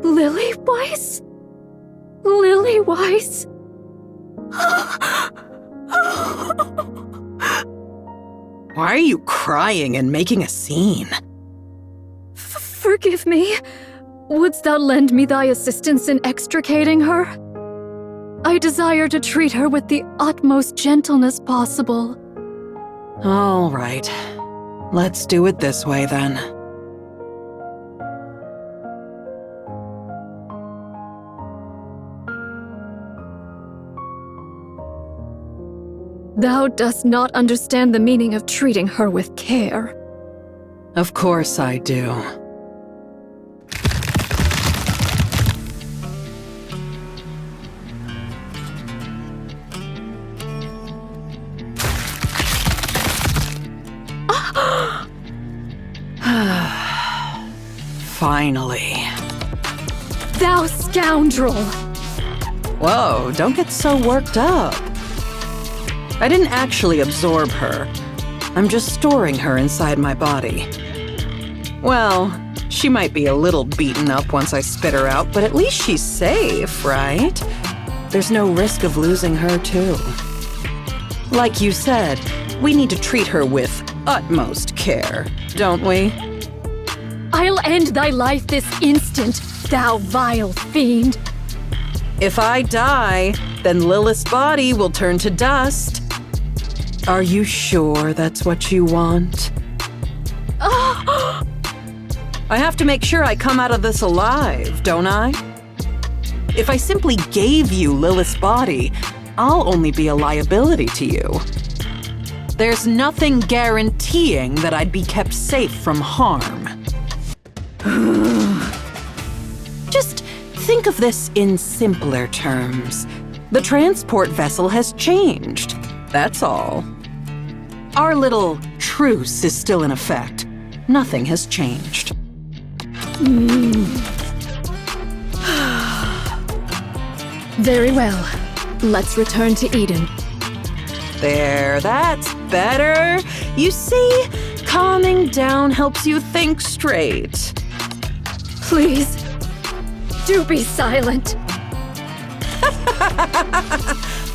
Speaker 6: Lily Weiss? Lily Weiss?
Speaker 10: Why are you crying and making a scene?
Speaker 6: Forgive me. Wouldst thou lend me thy assistance in extricating her? I desire to treat her with the utmost gentleness possible.
Speaker 10: All right. Let's do it this way then.
Speaker 6: Thou dost not understand the meaning of treating her with care.
Speaker 10: Of course I do. Finally.
Speaker 6: Thou scoundrel!
Speaker 10: Whoa, don't get so worked up. I didn't actually absorb her. I'm just storing her inside my body. Well, she might be a little beaten up once I spit her out, but at least she's safe, right? There's no risk of losing her, too. Like you said, we need to treat her with utmost care, don't we?
Speaker 6: I'll end thy life this instant, thou vile fiend.
Speaker 10: If I die, then Lilith's body will turn to dust. Are you sure that's what you want? I have to make sure I come out of this alive, don't I? If I simply gave you Lilith's body, I'll only be a liability to you. There's nothing guaranteeing that I'd be kept safe from harm. Just think of this in simpler terms. The transport vessel has changed, that's all. Our little truce is still in effect. Nothing has changed.
Speaker 6: Very well. Let's return to Eden.
Speaker 10: There, that's better. You see, calming down helps you think straight.
Speaker 6: Please, do be silent.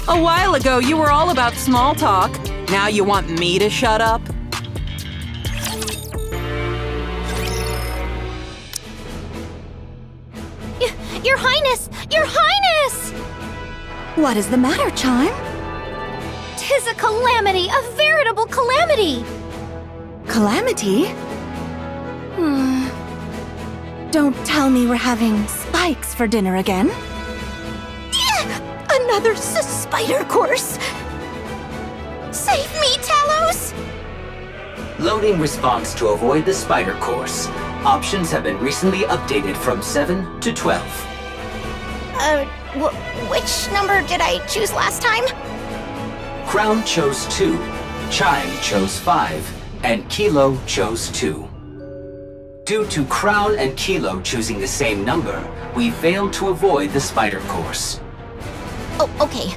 Speaker 10: A while ago, you were all about small talk. Now you want me to shut up?
Speaker 3: Your Highness! Your Highness!
Speaker 9: What is the matter, Chime?
Speaker 3: 'Tis a calamity, a veritable calamity!
Speaker 9: Calamity? Don't tell me we're having spikes for dinner again.
Speaker 3: Another spider course! Save me, Talos!
Speaker 11: Loading response to avoid the spider course. Options have been recently updated from 7 to 12.
Speaker 3: Which number did I choose last time?
Speaker 11: Crown chose 2, Chime chose 5, and Kilo chose 2. Due to Crown and Kilo choosing the same number, we failed to avoid the spider course.
Speaker 3: Oh, okay.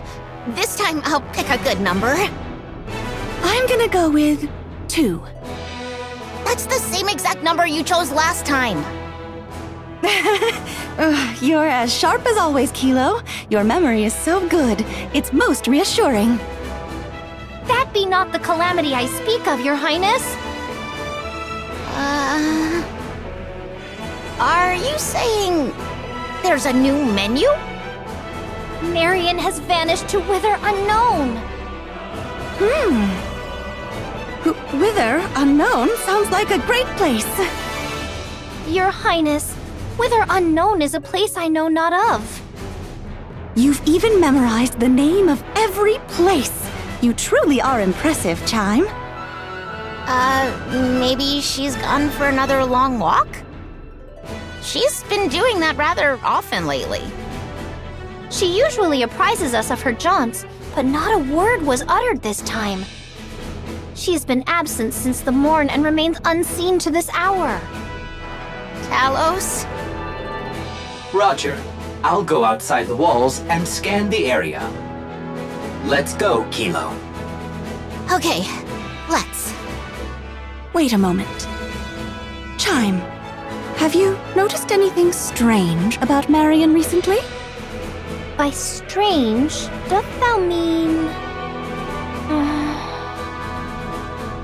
Speaker 3: This time I'll pick a good number.
Speaker 9: I'm gonna go with 2.
Speaker 3: That's the same exact number you chose last time.
Speaker 9: You're as sharp as always, Kilo. Your memory is so good. It's most reassuring.
Speaker 3: That be not the calamity I speak of, Your Highness. Are you saying there's a new menu? Marion has vanished to Wither Unknown.
Speaker 9: Wither Unknown sounds like a great place.
Speaker 3: Your Highness, Wither Unknown is a place I know not of.
Speaker 9: You've even memorized the name of every place. You truly are impressive, Chime.
Speaker 3: Maybe she's gone for another long walk? She's been doing that rather often lately. She usually apprises us of her jaunts, but not a word was uttered this time. She has been absent since the morn and remains unseen to this hour. Talos?
Speaker 11: Roger. I'll go outside the walls and scan the area. Let's go, Kilo.
Speaker 3: Okay, let's.
Speaker 9: Wait a moment. Chime, have you noticed anything strange about Marion recently?
Speaker 3: By strange, doth thou mean...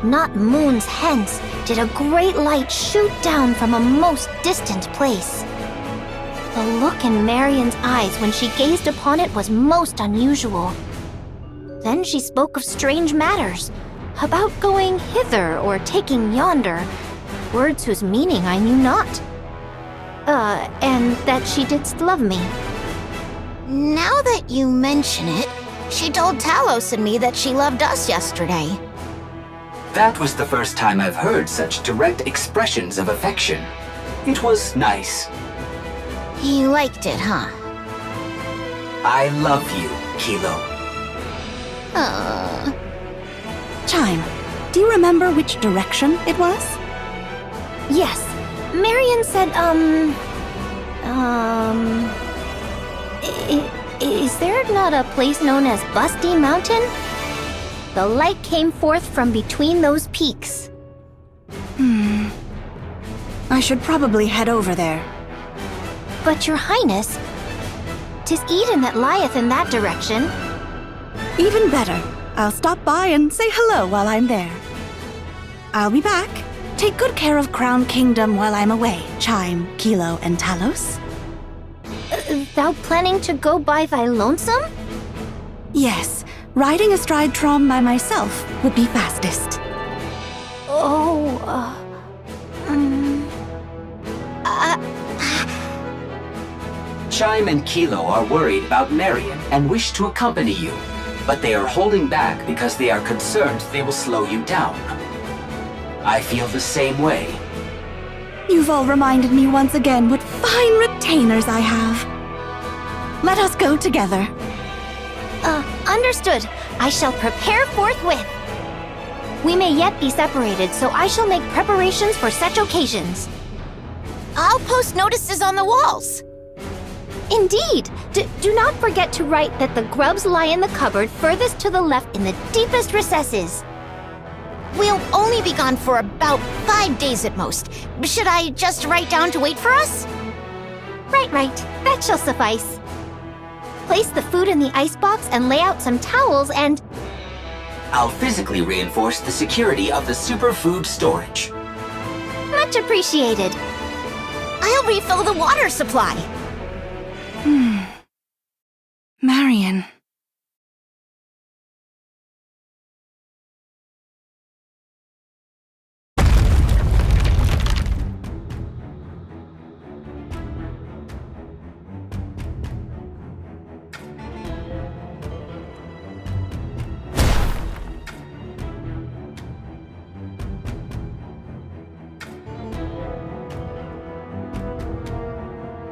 Speaker 3: Not moons hence did a great light shoot down from a most distant place. The look in Marion's eyes when she gazed upon it was most unusual. Then she spoke of strange matters, about going hither or taking yonder, words whose meaning I knew not. And that she didst love me. Now that you mention it, she told Talos and me that she loved us yesterday.
Speaker 11: That was the first time I've heard such direct expressions of affection. It was nice.
Speaker 3: You liked it, huh?
Speaker 11: I love you, Kilo.
Speaker 9: Chime, do you remember which direction it was?
Speaker 3: Yes. Marion said, Is there not a place known as Busty Mountain? The light came forth from between those peaks.
Speaker 9: I should probably head over there.
Speaker 3: But your highness, 'tis Eden that lieth in that direction.
Speaker 9: Even better. I'll stop by and say hello while I'm there. I'll be back. Take good care of Crown Kingdom while I'm away, Chime, Kilo, and Talos.
Speaker 3: Thou planning to go by thy lonesome?
Speaker 9: Yes, riding astride Trom by myself would be fastest.
Speaker 11: Chime and Kilo are worried about Marion and wish to accompany you, but they are holding back because they are concerned they will slow you down. I feel the same way.
Speaker 9: You've all reminded me once again what fine retainers I have. Let us go together.
Speaker 3: Understood. I shall prepare forthwith. We may yet be separated, so I shall make preparations for such occasions. I'll post notices on the walls. Indeed. Do not forget to write that the grubs lie in the cupboard furthest to the left in the deepest recesses. We'll only be gone for about 5 days at most. Should I just write down to wait for us? Right. That shall suffice. Place the food in the icebox and lay out some towels and...
Speaker 11: I'll physically reinforce the security of the superfood storage.
Speaker 3: Much appreciated. I'll refill the water supply.
Speaker 9: Marion.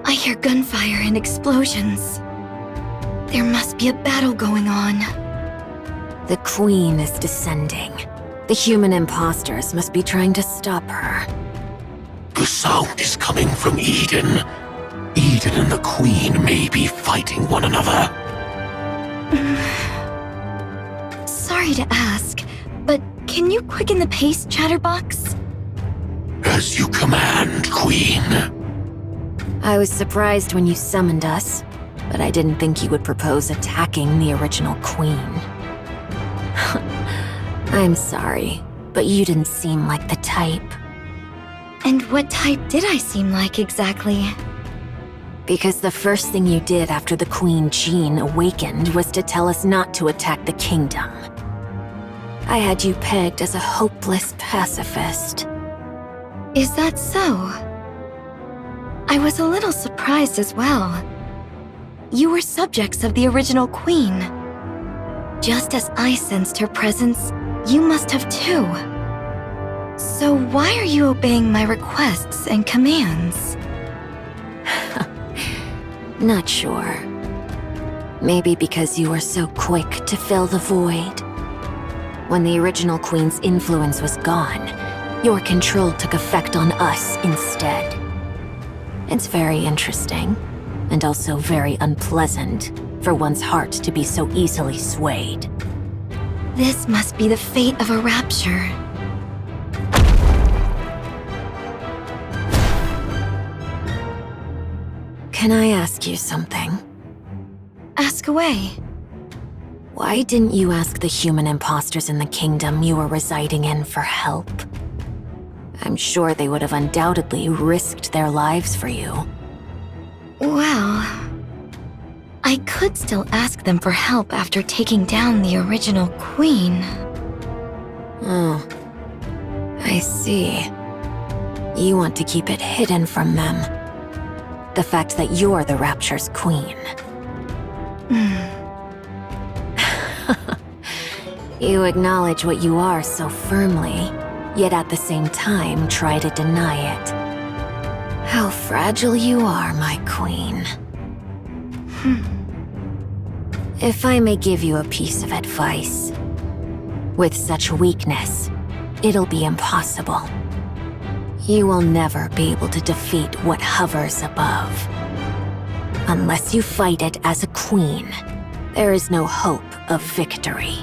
Speaker 6: I hear gunfire and explosions. There must be a battle going on.
Speaker 5: The Queen is descending. The human imposters must be trying to stop her.
Speaker 12: The sound is coming from Eden. Eden and the Queen may be fighting one another.
Speaker 6: Sorry to ask, but can you quicken the pace, Chatterbox?
Speaker 12: As you command, Queen.
Speaker 5: I was surprised when you summoned us, but I didn't think you would propose attacking the original Queen. I'm sorry, but you didn't seem like the type.
Speaker 6: And what type did I seem like exactly?
Speaker 5: Because the first thing you did after the Queen Jean awakened was to tell us not to attack the kingdom. I had you pegged as a hopeless pacifist.
Speaker 6: Is that so? I was a little surprised as well. You were subjects of the original Queen. Just as I sensed her presence, you must have too. So why are you obeying my requests and commands?
Speaker 5: Not sure. Maybe because you were so quick to fill the void. When the original Queen's influence was gone, your control took effect on us instead. It's very interesting, and also very unpleasant for one's heart to be so easily swayed.
Speaker 6: This must be the fate of a rapture.
Speaker 5: Can I ask you something?
Speaker 6: Ask away.
Speaker 5: Why didn't you ask the human imposters in the kingdom you were residing in for help? I'm sure they would have undoubtedly risked their lives for you.
Speaker 6: Well, I could still ask them for help after taking down the original Queen.
Speaker 5: Oh, I see. You want to keep it hidden from them. The fact that you're the Rapture's queen. You acknowledge what you are so firmly, yet at the same time try to deny it. How fragile you are, my queen. If I may give you a piece of advice, with such weakness, it'll be impossible. You will never be able to defeat what hovers above. Unless you fight it as a queen, there is no hope of victory.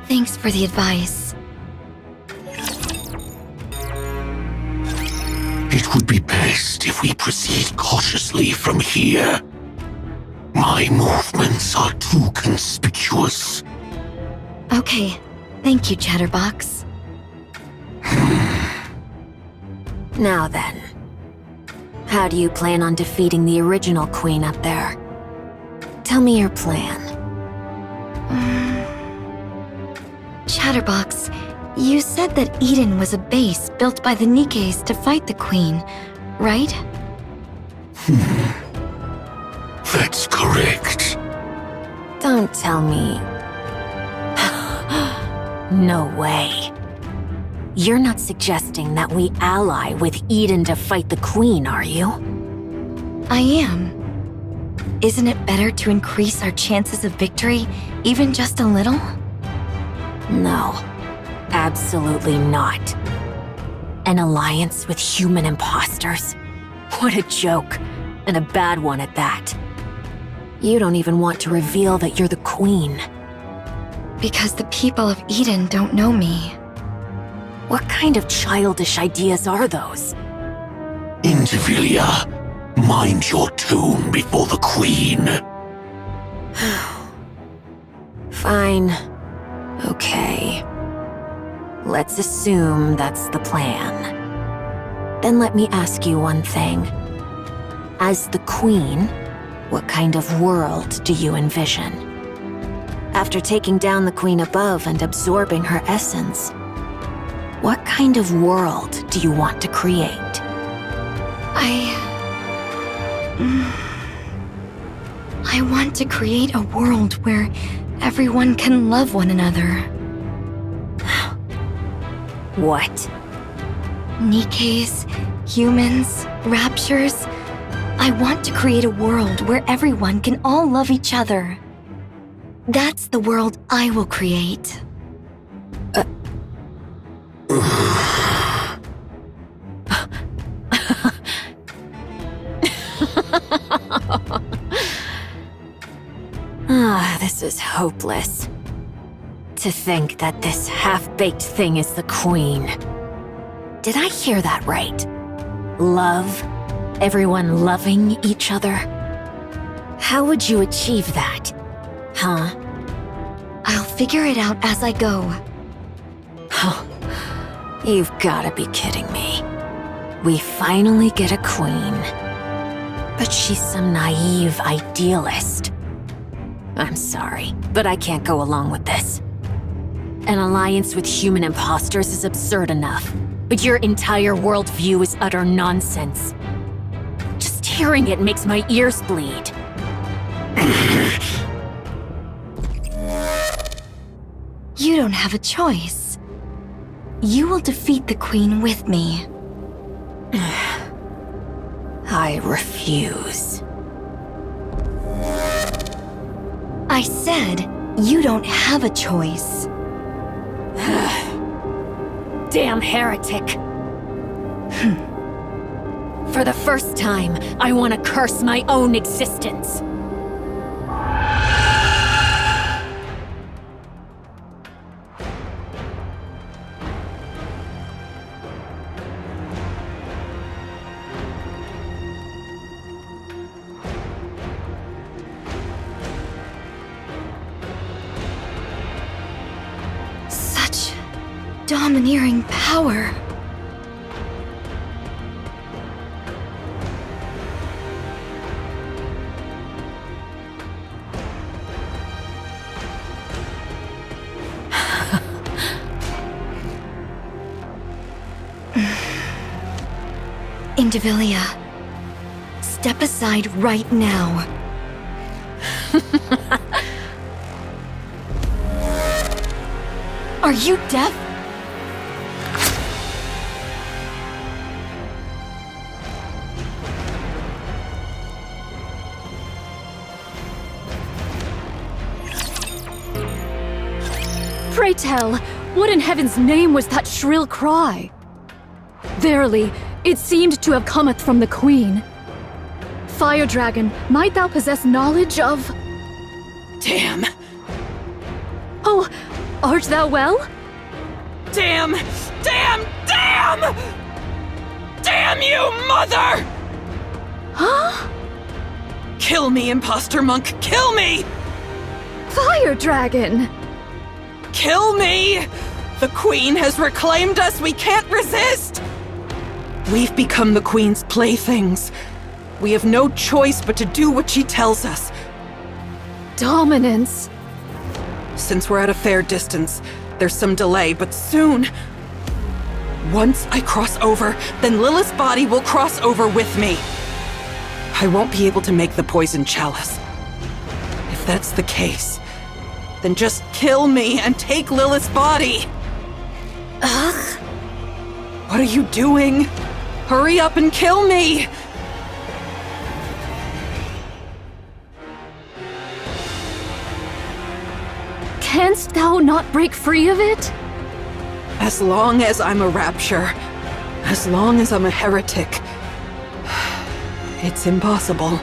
Speaker 2: Thanks for the advice.
Speaker 12: It would be best if we proceed cautiously from here. My movements are too conspicuous.
Speaker 2: Okay, thank you, Chatterbox.
Speaker 5: Now then, how do you plan on defeating the original queen up there? Tell me your plan.
Speaker 2: Chatterbox, you said that Eden was a base built by the NIKKEs to fight the queen, right?
Speaker 12: That's correct.
Speaker 5: Don't tell me. No way. You're not suggesting that we ally with Eden to fight the queen, are you?
Speaker 2: I am. Isn't it better to increase our chances of victory, even just a little?
Speaker 5: No, absolutely not. An alliance with human imposters? What a joke, and a bad one at that. You don't even want to reveal that you're the queen.
Speaker 2: Because the people of Eden don't know me.
Speaker 5: What kind of childish ideas are those?
Speaker 12: Indivilia, mind your tone before the queen.
Speaker 5: Fine. Okay. Let's assume that's the plan. Then let me ask you one thing. As the queen, what kind of world do you envision? After taking down the queen above and absorbing her essence, what kind of world do you want to create?
Speaker 2: I want to create a world where everyone can love one another.
Speaker 5: What?
Speaker 2: NIKKEs, humans, raptures. I want to create a world where everyone can all love each other. That's the world I will create.
Speaker 5: This is hopeless. To think that this half-baked thing is the queen. Did I hear that right? Love? Everyone loving each other? How would you achieve that? Huh?
Speaker 2: I'll figure it out as I go.
Speaker 5: You've gotta be kidding me. We finally get a queen. But she's some naive idealist. I'm sorry, but I can't go along with this. An alliance with human imposters is absurd enough, but your entire worldview is utter nonsense. Just hearing it makes my ears bleed.
Speaker 2: You don't have a choice. You will defeat the queen with me.
Speaker 5: I refuse.
Speaker 2: I said, you don't have a choice.
Speaker 5: Damn heretic. For the first time, I want to curse my own existence.
Speaker 2: Domineering power. Indivilia, step aside right now. Are you deaf?
Speaker 6: Pray tell, what in heaven's name was that shrill cry? Verily, it seemed to have cometh from the queen. Fire Dragon, might thou possess knowledge of...
Speaker 10: Damn.
Speaker 6: Oh, Art thou well?
Speaker 10: Damn! Damn! Damn! Damn you, mother!
Speaker 6: Huh?
Speaker 10: Kill me, imposter monk! Kill me!
Speaker 6: Fire dragon!
Speaker 10: Kill me! The Queen has reclaimed us! We can't resist! We've become the Queen's playthings. We have no choice but to do what she tells us.
Speaker 6: Dominance.
Speaker 10: Since we're at a fair distance, there's some delay, but soon... Once I cross over, then Lilith's body will cross over with me. I won't be able to make the poison chalice. If that's the case, then just kill me and take Lilith's body.
Speaker 6: Ugh.
Speaker 10: What are you doing? Hurry up and kill me!
Speaker 6: Canst thou not break free of it?
Speaker 10: As long as I'm a rapture, as long as I'm a heretic, it's impossible.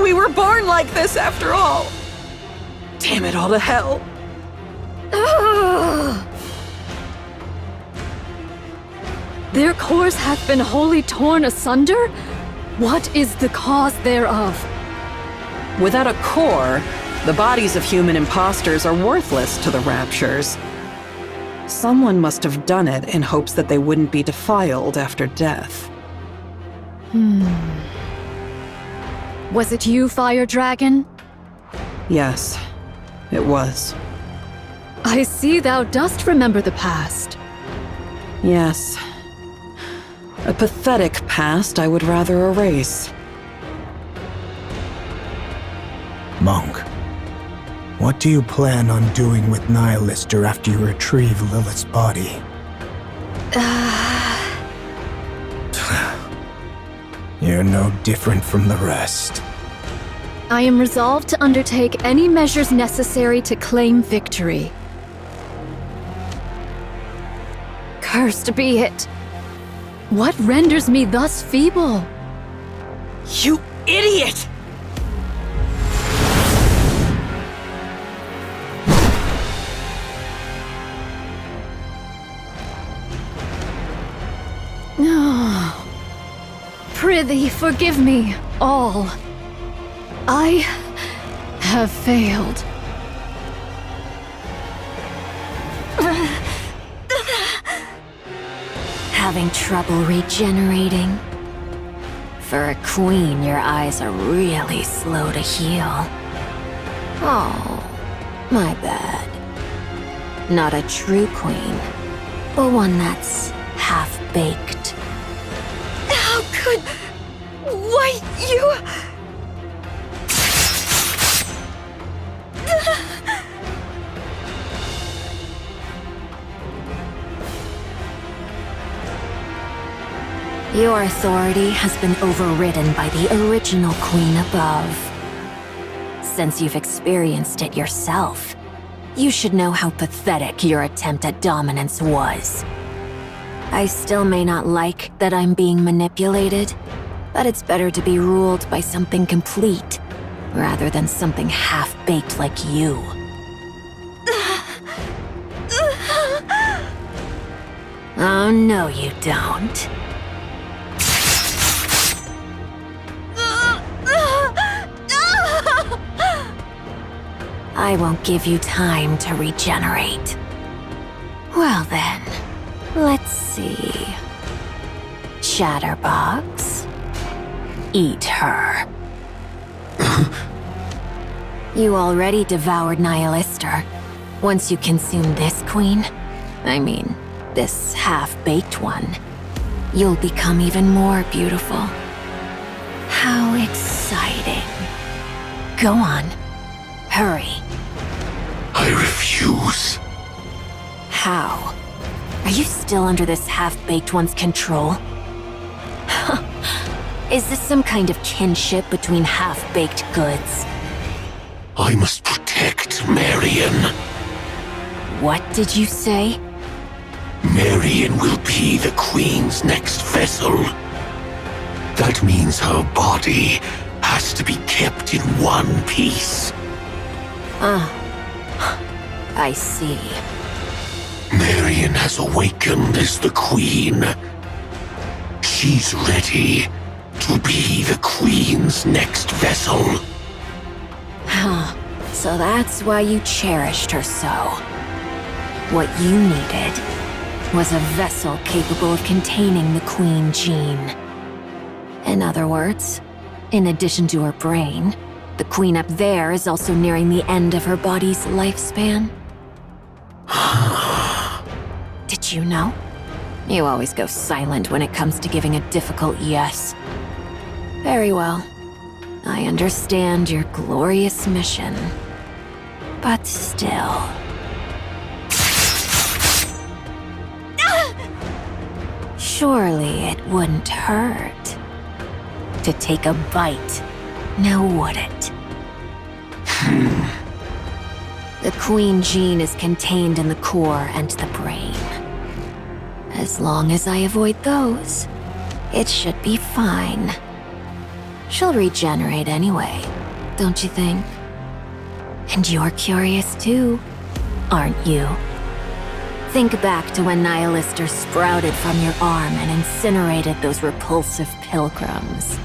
Speaker 10: We were born like this after all. Damn it all to hell.
Speaker 6: Ugh. Their cores hath been wholly torn asunder? What is the cause thereof?
Speaker 10: Without a core, the bodies of human imposters are worthless to the Raptures. Someone must have done it in hopes that they wouldn't be defiled after death.
Speaker 6: Was it you, Fire Dragon?
Speaker 10: Yes, it was.
Speaker 6: I see thou dost remember the past.
Speaker 10: Yes. A pathetic past I would rather erase.
Speaker 1: Monk, what do you plan on doing with Nihilister after you retrieve Lilith's body? You're no different from the rest.
Speaker 6: I am resolved to undertake any measures necessary to claim victory. Cursed be it! What renders me thus feeble?
Speaker 10: You idiot!
Speaker 6: Prithee, forgive me, all. I have failed.
Speaker 5: Having trouble regenerating? For a queen, your eyes are really slow to heal. Oh, my bad. Not a true queen, but one that's half-baked.
Speaker 6: How could... Why, you...
Speaker 5: Your authority has been overridden by the original queen above. Since you've experienced it yourself, you should know how pathetic your attempt at dominance was. I still may not like that I'm being manipulated, but it's better to be ruled by something complete, rather than something half-baked like you. Oh, no you don't. I won't give you time to regenerate. Well then, let's see. Chatterbox, eat her. You already devoured Nihilister. Once you consume this queen, I mean, this half-baked one, you'll become even more beautiful. How exciting. Go on, hurry.
Speaker 12: I refuse.
Speaker 5: How? Are you still under this half-baked one's control? Is this some kind of kinship between half-baked goods?
Speaker 12: I must protect Marion.
Speaker 5: What did you say?
Speaker 12: Marion will be the Queen's next vessel. That means her body has to be kept in one piece.
Speaker 5: I see.
Speaker 12: Marion has awakened as the Queen. She's ready to be the Queen's next vessel.
Speaker 5: So that's why you cherished her so. What you needed was a vessel capable of containing the Queen gene. In other words, in addition to her brain, the Queen up there is also nearing the end of her body's lifespan. Did you know? You always go silent when it comes to giving a difficult yes. Very well. I understand your glorious mission. But still... Surely it wouldn't hurt to take a bite, now would it? The Queen gene is contained in the core and the brain. As long as I avoid those, it should be fine. She'll regenerate anyway, don't you think? And you're curious too, aren't you? Think back to when Nihilister sprouted from your arm and incinerated those repulsive pilgrims.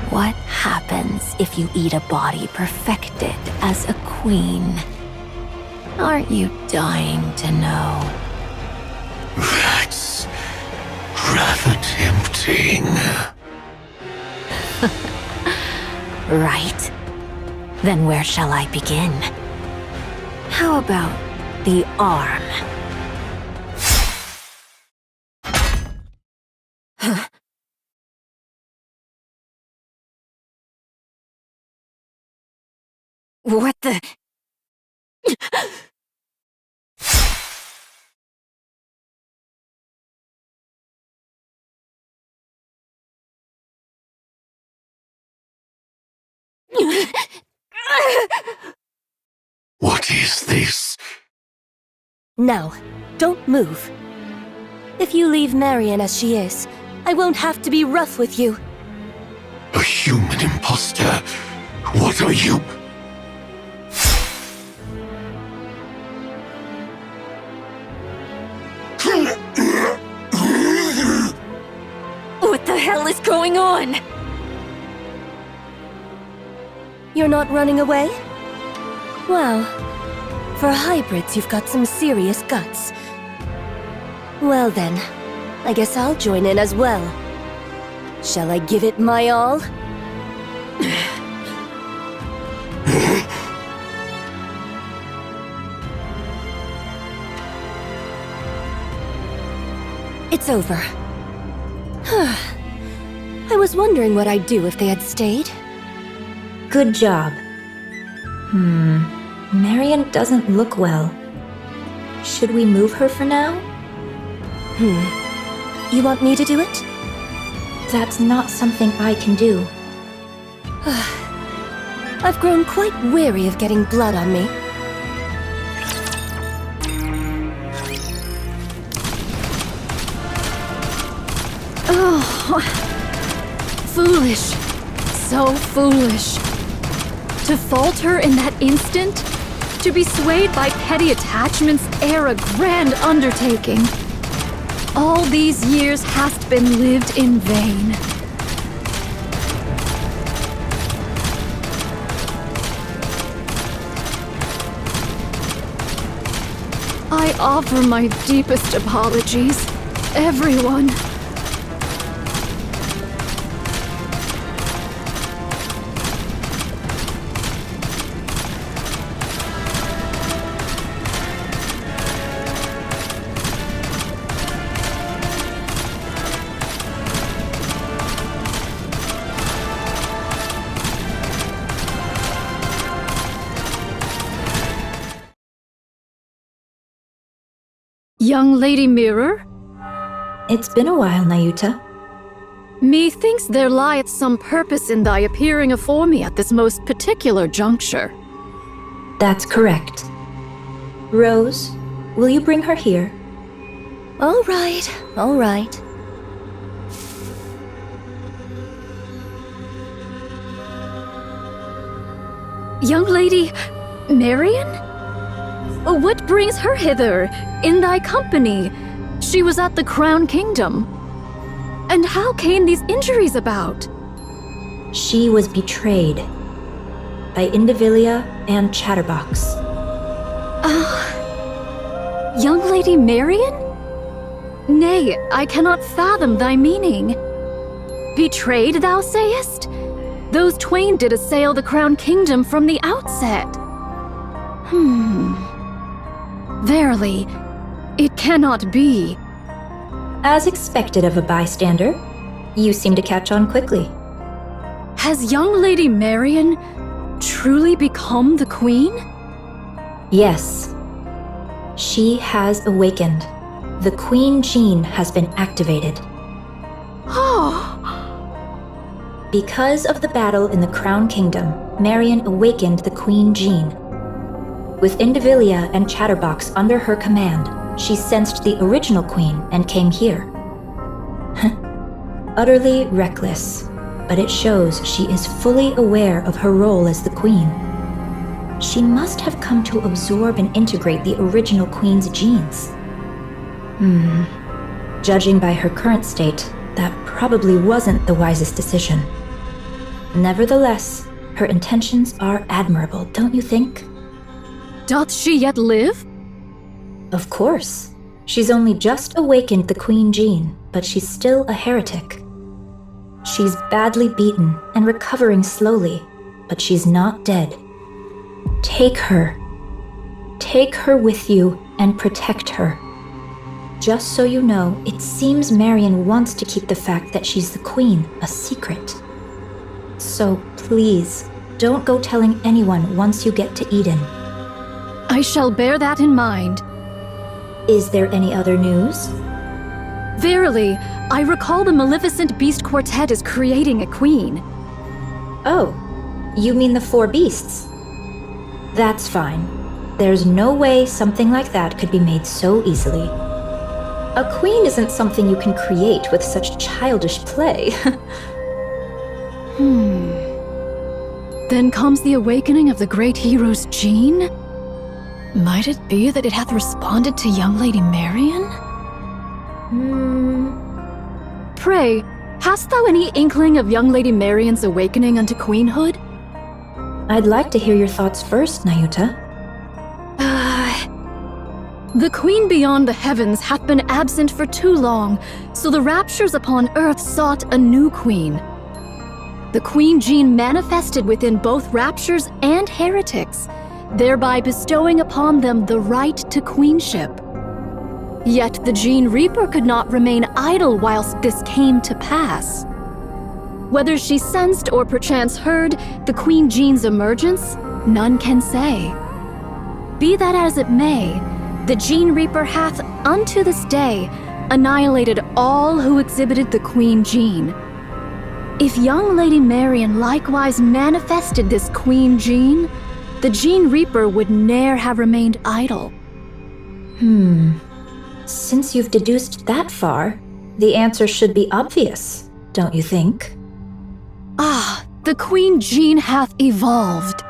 Speaker 5: What happens if you eat a body perfected as a queen? Aren't you dying to know?
Speaker 12: That's rather tempting.
Speaker 5: Right. Then where shall I begin? How about the arm? What the...
Speaker 12: What is this?
Speaker 13: Now, don't move. If you leave Marion as she is, I won't have to be rough with you.
Speaker 12: A human imposter? What are you?
Speaker 5: What the hell is going on?
Speaker 13: You're not running away? Well, for hybrids, you've got some serious guts. Well then, I guess I'll join in as well. Shall I give it my all? It's over. I was wondering what I'd do if they had stayed.
Speaker 14: Good job. Marion doesn't look well. Should we move her for now?
Speaker 13: You want me to do it?
Speaker 14: That's not something I can do.
Speaker 13: I've grown quite weary of getting blood on me.
Speaker 6: Oh, foolish. So foolish. To falter in that instant? To be swayed by petty attachments ere a grand undertaking? All these years hast been lived in vain. I offer my deepest apologies, everyone. Young Lady Mirror?
Speaker 14: It's been a while, Nayuta.
Speaker 6: Methinks there lieth some purpose in thy appearing afore me at this most particular juncture.
Speaker 14: That's correct. Rose, will you bring her here?
Speaker 13: All right, all right.
Speaker 6: Young lady, Marion? What brings her hither, in thy company? She was at the Crown Kingdom. And how came these injuries about?
Speaker 14: She was betrayed by Indivilia and Chatterbox.
Speaker 6: Young Lady Marion? Nay, I cannot fathom thy meaning. Betrayed, thou sayest? Those twain did assail the Crown Kingdom from the outset. Verily, it cannot be.
Speaker 14: As expected of a bystander, you seem to catch on quickly.
Speaker 6: Has young Lady Marion truly become the queen?
Speaker 14: Yes. She has awakened. The Queen Gene has been activated. Because of the battle in the Crown Kingdom, Marion awakened the Queen Gene. With Indivilia and Chatterbox under her command, she sensed the original queen and came here. Utterly reckless, but it shows she is fully aware of her role as the queen. She must have come to absorb and integrate the original queen's genes. Judging by her current state, that probably wasn't the wisest decision. Nevertheless, her intentions are admirable, don't you think?
Speaker 6: Doth she yet live?
Speaker 14: Of course. She's only just awakened the Queen Gene, but she's still a heretic. She's badly beaten and recovering slowly, but she's not dead. Take her. Take her with you and protect her. Just so you know, it seems Marion wants to keep the fact that she's the queen a secret. So please, don't go telling anyone once you get to Eden.
Speaker 6: I shall bear that in mind.
Speaker 14: Is there any other news?
Speaker 6: Verily, I recall the Maleficent Beast Quartet is creating a queen.
Speaker 14: Oh, you mean the 4 beasts? That's fine. There's no way something like that could be made so easily. A queen isn't something you can create with such childish play.
Speaker 6: Then comes the awakening of the great hero's gene? Might it be that it hath responded to young Lady Marion? Pray, hast thou any inkling of young Lady Marion's awakening unto queenhood?
Speaker 14: I'd like to hear your thoughts first, Nayuta.
Speaker 6: The queen beyond the heavens hath been absent for too long, so the raptures upon earth sought a new queen. The Queen Gene manifested within both raptures and heretics, thereby bestowing upon them the right to queenship. Yet the Gene Reaper could not remain idle whilst this came to pass. Whether she sensed or perchance heard the Queen Gene's emergence, none can say. Be that as it may, the Gene Reaper hath, unto this day, annihilated all who exhibited the Queen Gene. If young Lady Marion likewise manifested this Queen Gene, the Gene Reaper would ne'er have remained idle.
Speaker 14: Since you've deduced that far, the answer should be obvious, don't you think?
Speaker 6: The Queen Gene hath evolved.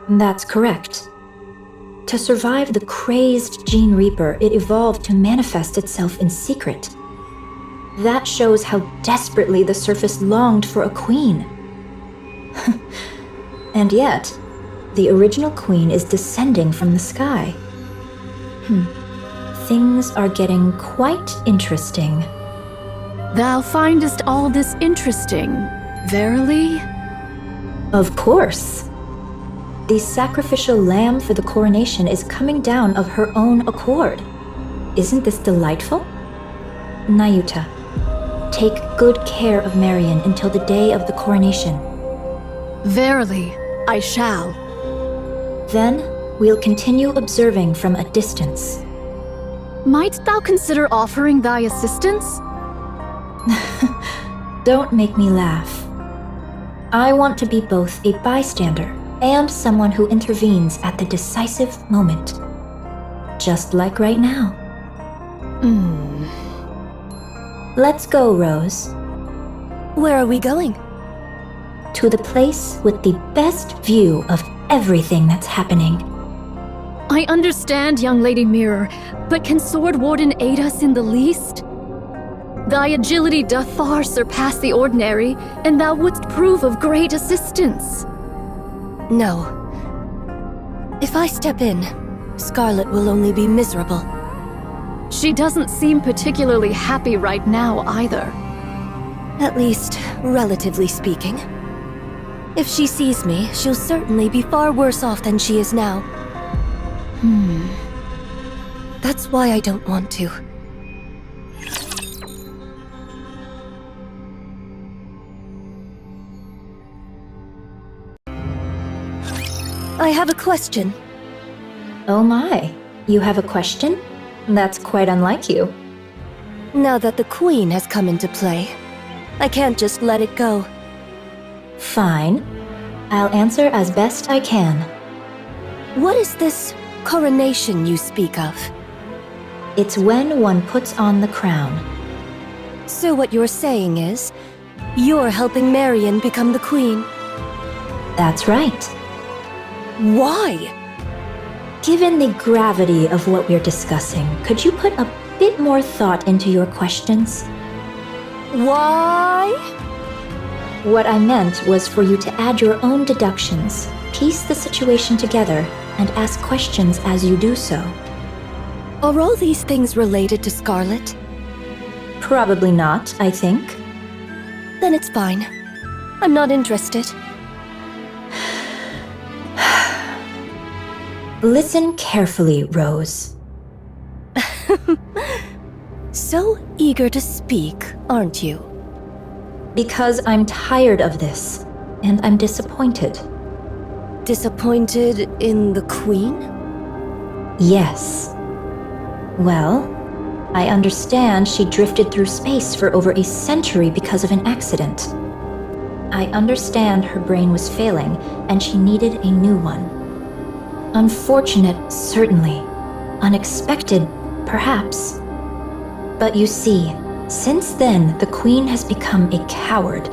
Speaker 14: That's correct. To survive the crazed Gene Reaper, it evolved to manifest itself in secret. That shows how desperately the surface longed for a queen. And yet, the original queen is descending from the sky. Things are getting quite interesting.
Speaker 6: Thou findest all this interesting, verily?
Speaker 14: Of course. The sacrificial lamb for the coronation is coming down of her own accord. Isn't this delightful? Nayuta, take good care of Marion until the day of the coronation.
Speaker 6: Verily, I shall.
Speaker 14: Then, we'll continue observing from a distance.
Speaker 6: Might thou consider offering thy assistance?
Speaker 14: Don't make me laugh. I want to be both a bystander and someone who intervenes at the decisive moment. Just like right now. Let's go, Rose.
Speaker 13: Where are we going?
Speaker 14: To the place with the best view of everything that's happening.
Speaker 6: I understand, young Lady Mirror, but can Sword Warden aid us in the least? Thy agility doth far surpass the ordinary, and thou wouldst prove of great assistance.
Speaker 13: No. If I step in, Scarlet will only be miserable.
Speaker 6: She doesn't seem particularly happy right now either.
Speaker 13: At least, relatively speaking. If she sees me, she'll certainly be far worse off than she is now. That's why I don't want to. I have a question.
Speaker 14: Oh my, you have a question? That's quite unlike you.
Speaker 13: Now that the Queen has come into play, I can't just let it go.
Speaker 14: Fine. I'll answer as best I can.
Speaker 13: What is this coronation you speak of?
Speaker 14: It's when one puts on the crown.
Speaker 13: So what you're saying is, you're helping Marion become the Queen?
Speaker 14: That's right.
Speaker 13: Why?
Speaker 14: Given the gravity of what we're discussing, could you put a bit more thought into your questions?
Speaker 13: Why?
Speaker 14: What I meant was for you to add your own deductions, piece the situation together, and ask questions as you do so.
Speaker 13: Are all these things related to Scarlet?
Speaker 14: Probably not, I think.
Speaker 13: Then it's fine. I'm not interested.
Speaker 14: Listen carefully, Rose.
Speaker 13: So eager to speak, aren't you?
Speaker 14: Because I'm tired of this, and I'm disappointed.
Speaker 13: Disappointed in the Queen?
Speaker 14: Yes. Well, I understand she drifted through space for over a century because of an accident. I understand her brain was failing, and she needed a new one. Unfortunate, certainly. Unexpected, perhaps. But you see, since then, the Queen has become a coward.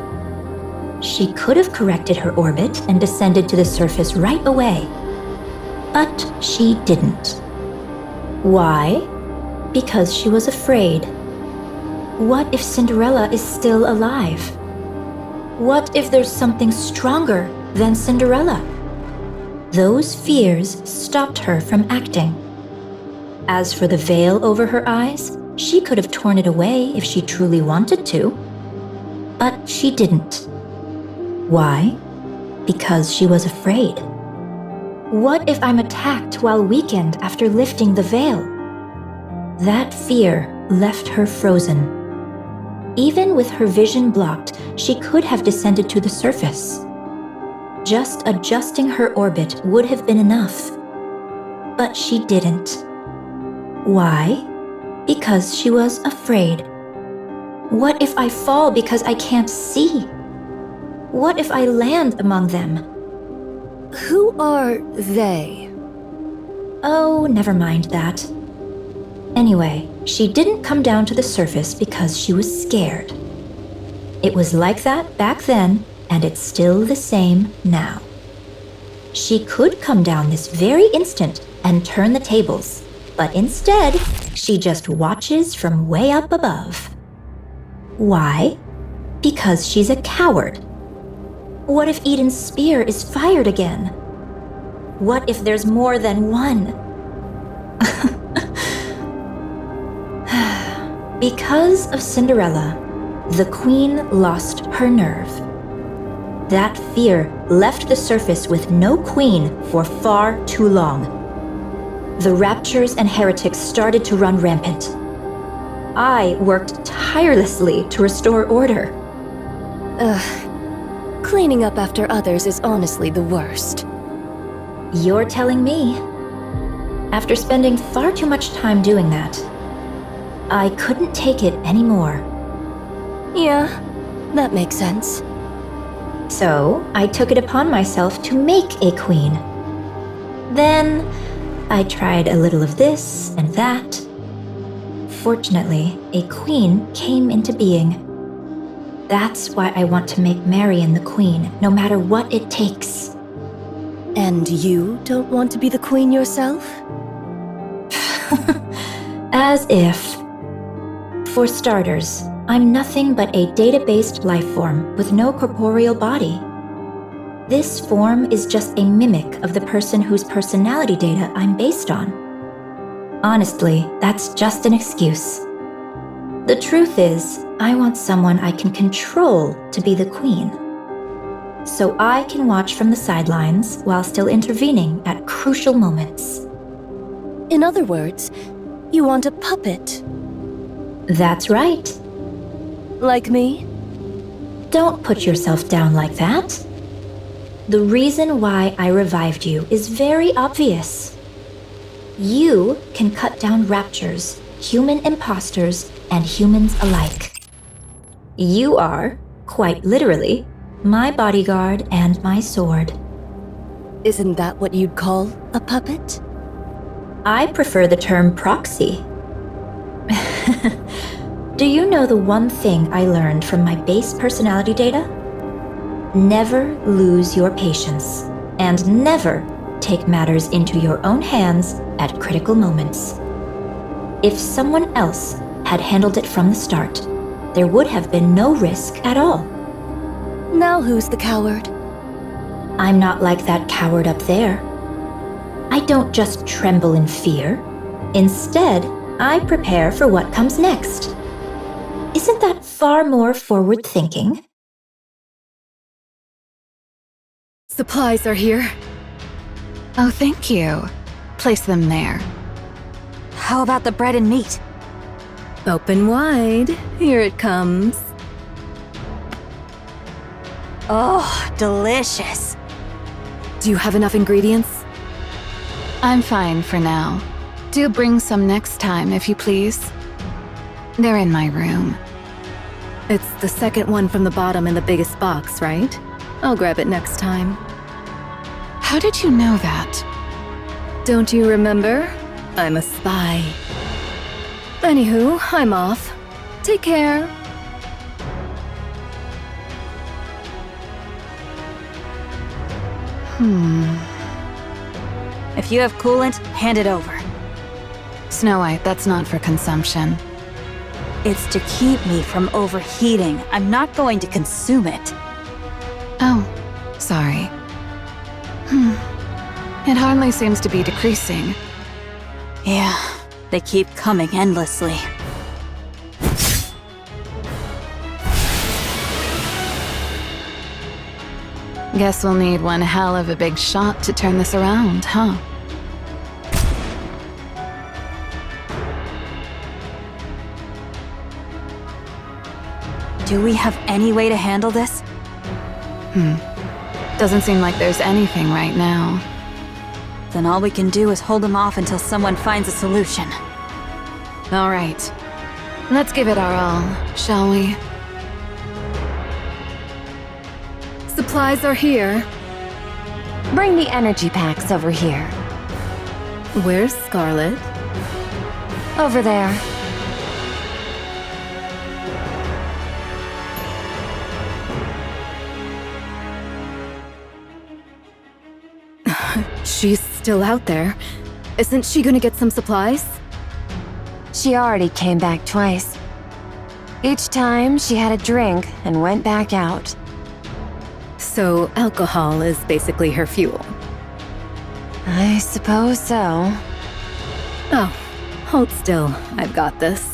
Speaker 14: She could have corrected her orbit and descended to the surface right away. But she didn't. Why? Because she was afraid. What if Cinderella is still alive? What if there's something stronger than Cinderella? Those fears stopped her from acting. As for the veil over her eyes, she could have torn it away if she truly wanted to. But she didn't. Why? Because she was afraid. What if I'm attacked while weakened after lifting the veil? That fear left her frozen. Even with her vision blocked, she could have descended to the surface. Just adjusting her orbit would have been enough. But she didn't. Why? Because she was afraid. What if I fall because I can't see? What if I land among them?
Speaker 13: Who are they?
Speaker 14: Oh, never mind that. Anyway, she didn't come down to the surface because she was scared. It was like that back then, and it's still the same now. She could come down this very instant and turn the tables, but instead, she just watches from way up above. Why? Because she's a coward. What if Eden's spear is fired again? What if there's more than one? Because of Cinderella, the Queen lost her nerve. That fear left the surface with no queen for far too long. The raptures and heretics started to run rampant. I worked tirelessly to restore order.
Speaker 13: Cleaning up after others is honestly the worst.
Speaker 14: You're telling me. After spending far too much time doing that, I couldn't take it anymore.
Speaker 13: Yeah, that makes sense.
Speaker 14: So, I took it upon myself to make a queen. Then, I tried a little of this and that. Fortunately, a queen came into being. That's why I want to make Marion the queen, no matter what it takes.
Speaker 13: And you don't want to be the queen yourself?
Speaker 14: As if. For starters, I'm nothing but a data-based life form with no corporeal body. This form is just a mimic of the person whose personality data I'm based on. Honestly, that's just an excuse. The truth is, I want someone I can control to be the queen. So I can watch from the sidelines while still intervening at crucial moments.
Speaker 13: In other words, you want a puppet.
Speaker 14: That's right.
Speaker 13: Like me?
Speaker 14: Don't put yourself down like that. The reason why I revived you is very obvious. You can cut down raptures, human imposters, and humans alike. You are, quite literally, my bodyguard and my sword.
Speaker 13: Isn't that what you'd call a puppet?
Speaker 14: I prefer the term proxy. Do you know the one thing I learned from my base personality data? Never lose your patience, and never take matters into your own hands at critical moments. If someone else had handled it from the start, there would have been no risk at all.
Speaker 13: Now who's the coward?
Speaker 14: I'm not like that coward up there. I don't just tremble in fear. Instead, I prepare for what comes next. Isn't that far more forward-thinking?
Speaker 4: Supplies are here.
Speaker 15: Oh, thank you. Place them there.
Speaker 9: How about the bread and meat?
Speaker 4: Open wide. Here it comes.
Speaker 9: Oh, delicious.
Speaker 4: Do you have enough ingredients?
Speaker 15: I'm fine for now. Do bring some next time, if you please. They're in my room.
Speaker 4: It's the second one from the bottom in the biggest box, right? I'll grab it next time.
Speaker 15: How did you know that?
Speaker 4: Don't you remember? I'm a spy. Anywho, I'm off. Take care.
Speaker 9: If you have coolant, hand it over.
Speaker 15: Snow White, that's not for consumption.
Speaker 9: It's to keep me from overheating. I'm not going to consume it.
Speaker 15: Oh, sorry. It hardly seems to be decreasing.
Speaker 9: Yeah, they keep coming endlessly.
Speaker 15: Guess we'll need one hell of a big shot to turn this around, huh?
Speaker 9: Do we have any way to handle this?
Speaker 15: Doesn't seem like there's anything right now.
Speaker 9: Then all we can do is hold them off until someone finds a solution.
Speaker 15: All right. Let's give it our all, shall we?
Speaker 4: Supplies are here.
Speaker 7: Bring the energy packs over here.
Speaker 4: Where's Scarlet?
Speaker 7: Over there.
Speaker 4: She's still out there. Isn't she gonna get some supplies?
Speaker 7: She already came back twice. Each time, she had a drink and went back out.
Speaker 4: So alcohol is basically her fuel.
Speaker 7: I suppose so.
Speaker 4: Oh, hold still. I've got this.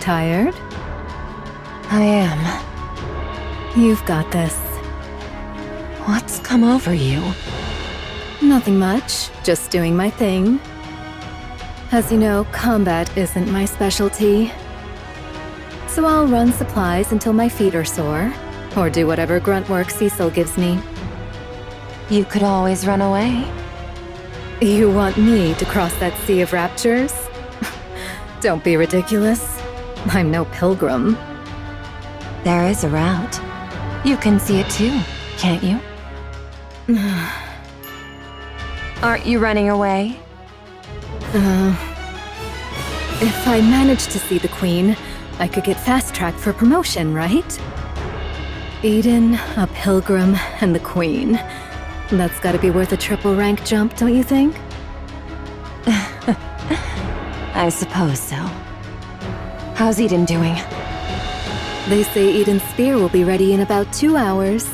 Speaker 4: Tired?
Speaker 7: I am.
Speaker 4: You've got this.
Speaker 7: What's come over you?
Speaker 4: Nothing much, just doing my thing. As you know, combat isn't my specialty. So I'll run supplies until my feet are sore, or do whatever grunt work Cecil gives me.
Speaker 7: You could always run away.
Speaker 4: You want me to cross that sea of raptures? Don't be ridiculous. I'm no pilgrim.
Speaker 7: There is a route. You can see it too, can't you? Aren't you running away?
Speaker 4: If I manage to see the Queen, I could get fast-tracked for promotion, right? Eden, a pilgrim, and the Queen. That's gotta be worth a triple rank jump, don't you think?
Speaker 8: I suppose so. How's Eden doing?
Speaker 4: They say Eden's spear will be ready in about 2 hours.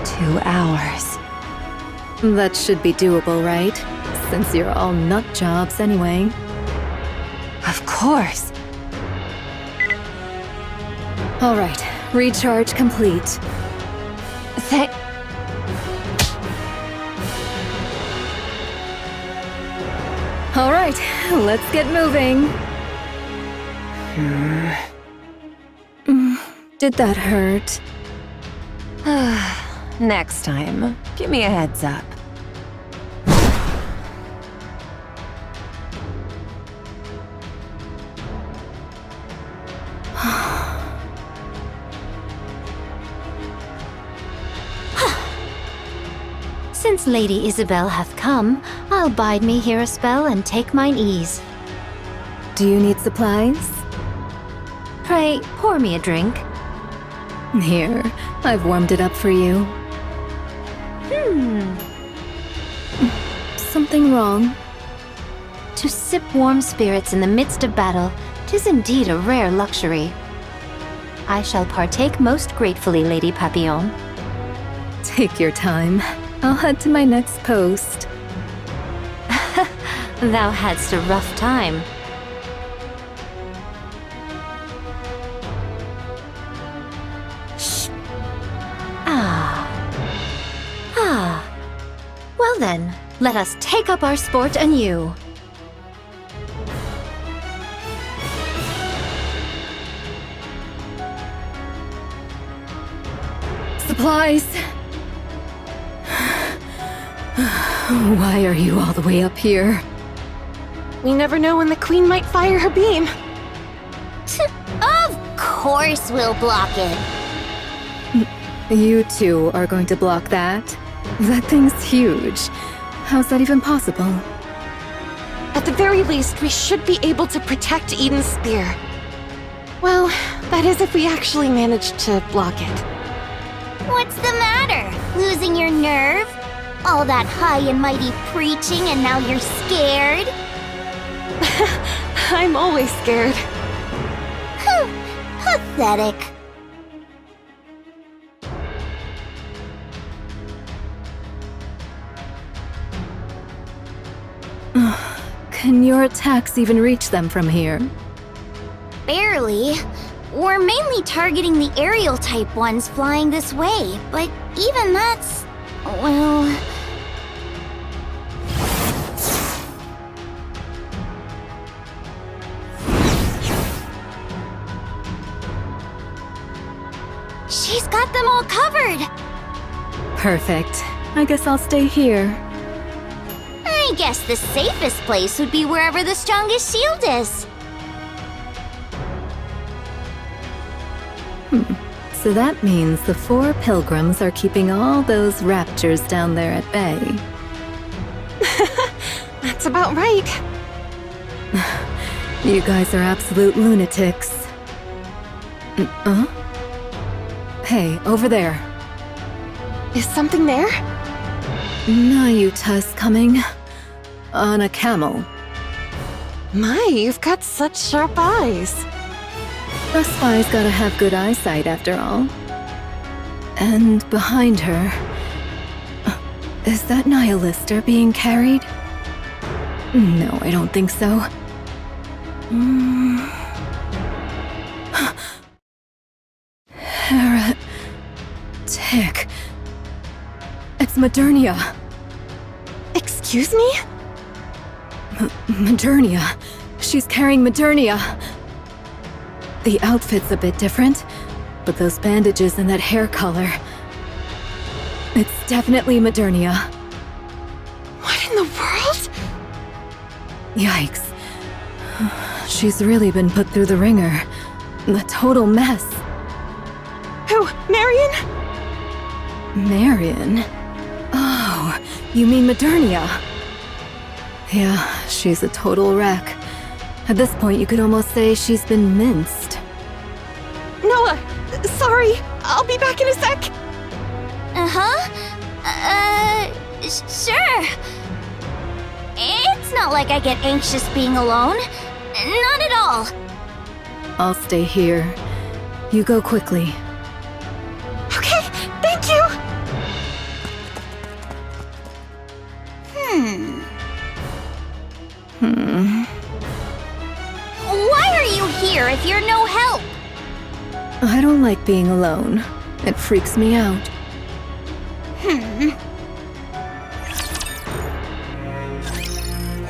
Speaker 8: 2 hours.
Speaker 4: That should be doable, right? Since you're all nut jobs anyway.
Speaker 8: Of course.
Speaker 4: Alright, recharge complete. Alright, let's get moving. Did that hurt?
Speaker 8: Next time, give me a heads up.
Speaker 7: Since Lady Isabel hath come, I'll bide me here a spell and take mine ease.
Speaker 4: Do you need supplies?
Speaker 7: Pray, pour me a drink.
Speaker 4: Here, I've warmed it up for you. Something wrong?
Speaker 7: To sip warm spirits in the midst of battle, 'tis indeed a rare luxury. I shall partake most gratefully, Lady Papillon.
Speaker 4: Take your time. I'll head to my next post.
Speaker 7: Thou hadst a rough time. Shh. Well then, let us take up our sport anew.
Speaker 4: Supplies! Why are you all the way up here?
Speaker 8: We never know when the Queen might fire her beam.
Speaker 3: Of course we'll block it.
Speaker 4: You two are going to block that? That thing's huge. How's that even possible?
Speaker 8: At the very least, we should be able to protect Eden's spear. Well, that is if we actually manage to block it.
Speaker 3: What's the matter? Losing your nerve? All that high and mighty preaching and now you're scared?
Speaker 8: I'm always scared.
Speaker 3: Pathetic.
Speaker 4: Can your attacks even reach them from here?
Speaker 3: Barely. We're mainly targeting the aerial type ones flying this way, but even that's... well... She's got them all covered!
Speaker 4: Perfect. I guess I'll stay here.
Speaker 3: I guess the safest place would be wherever the strongest shield is.
Speaker 4: So that means the 4 pilgrims are keeping all those raptures down there at bay.
Speaker 8: That's about right.
Speaker 4: You guys are absolute lunatics. Hey, over there.
Speaker 8: Is something there?
Speaker 4: Nayuta's coming. On a camel.
Speaker 8: My, you've got such sharp eyes.
Speaker 4: A spy's gotta have good eyesight after all. And behind her... is that Nihilister being carried? No, I don't think so. Heretic. It's Modernia.
Speaker 8: Excuse me?
Speaker 4: Modernia. She's carrying Modernia. The outfit's a bit different, but those bandages and that hair color... it's definitely Modernia.
Speaker 8: What in the world?
Speaker 4: Yikes. She's really been put through the ringer. A total mess.
Speaker 8: Who? Marion?
Speaker 4: Marion? Oh, you mean Modernia? Yeah, she's a total wreck. At this point, you could almost say she's been minced.
Speaker 8: Noah! Sorry! I'll be back in a sec!
Speaker 3: Sure. It's not like I get anxious being alone. Not at all.
Speaker 4: I'll stay here. You go quickly.
Speaker 8: Okay, thank you!
Speaker 3: Why are you here if you're no help?
Speaker 4: I don't like being alone. It freaks me out.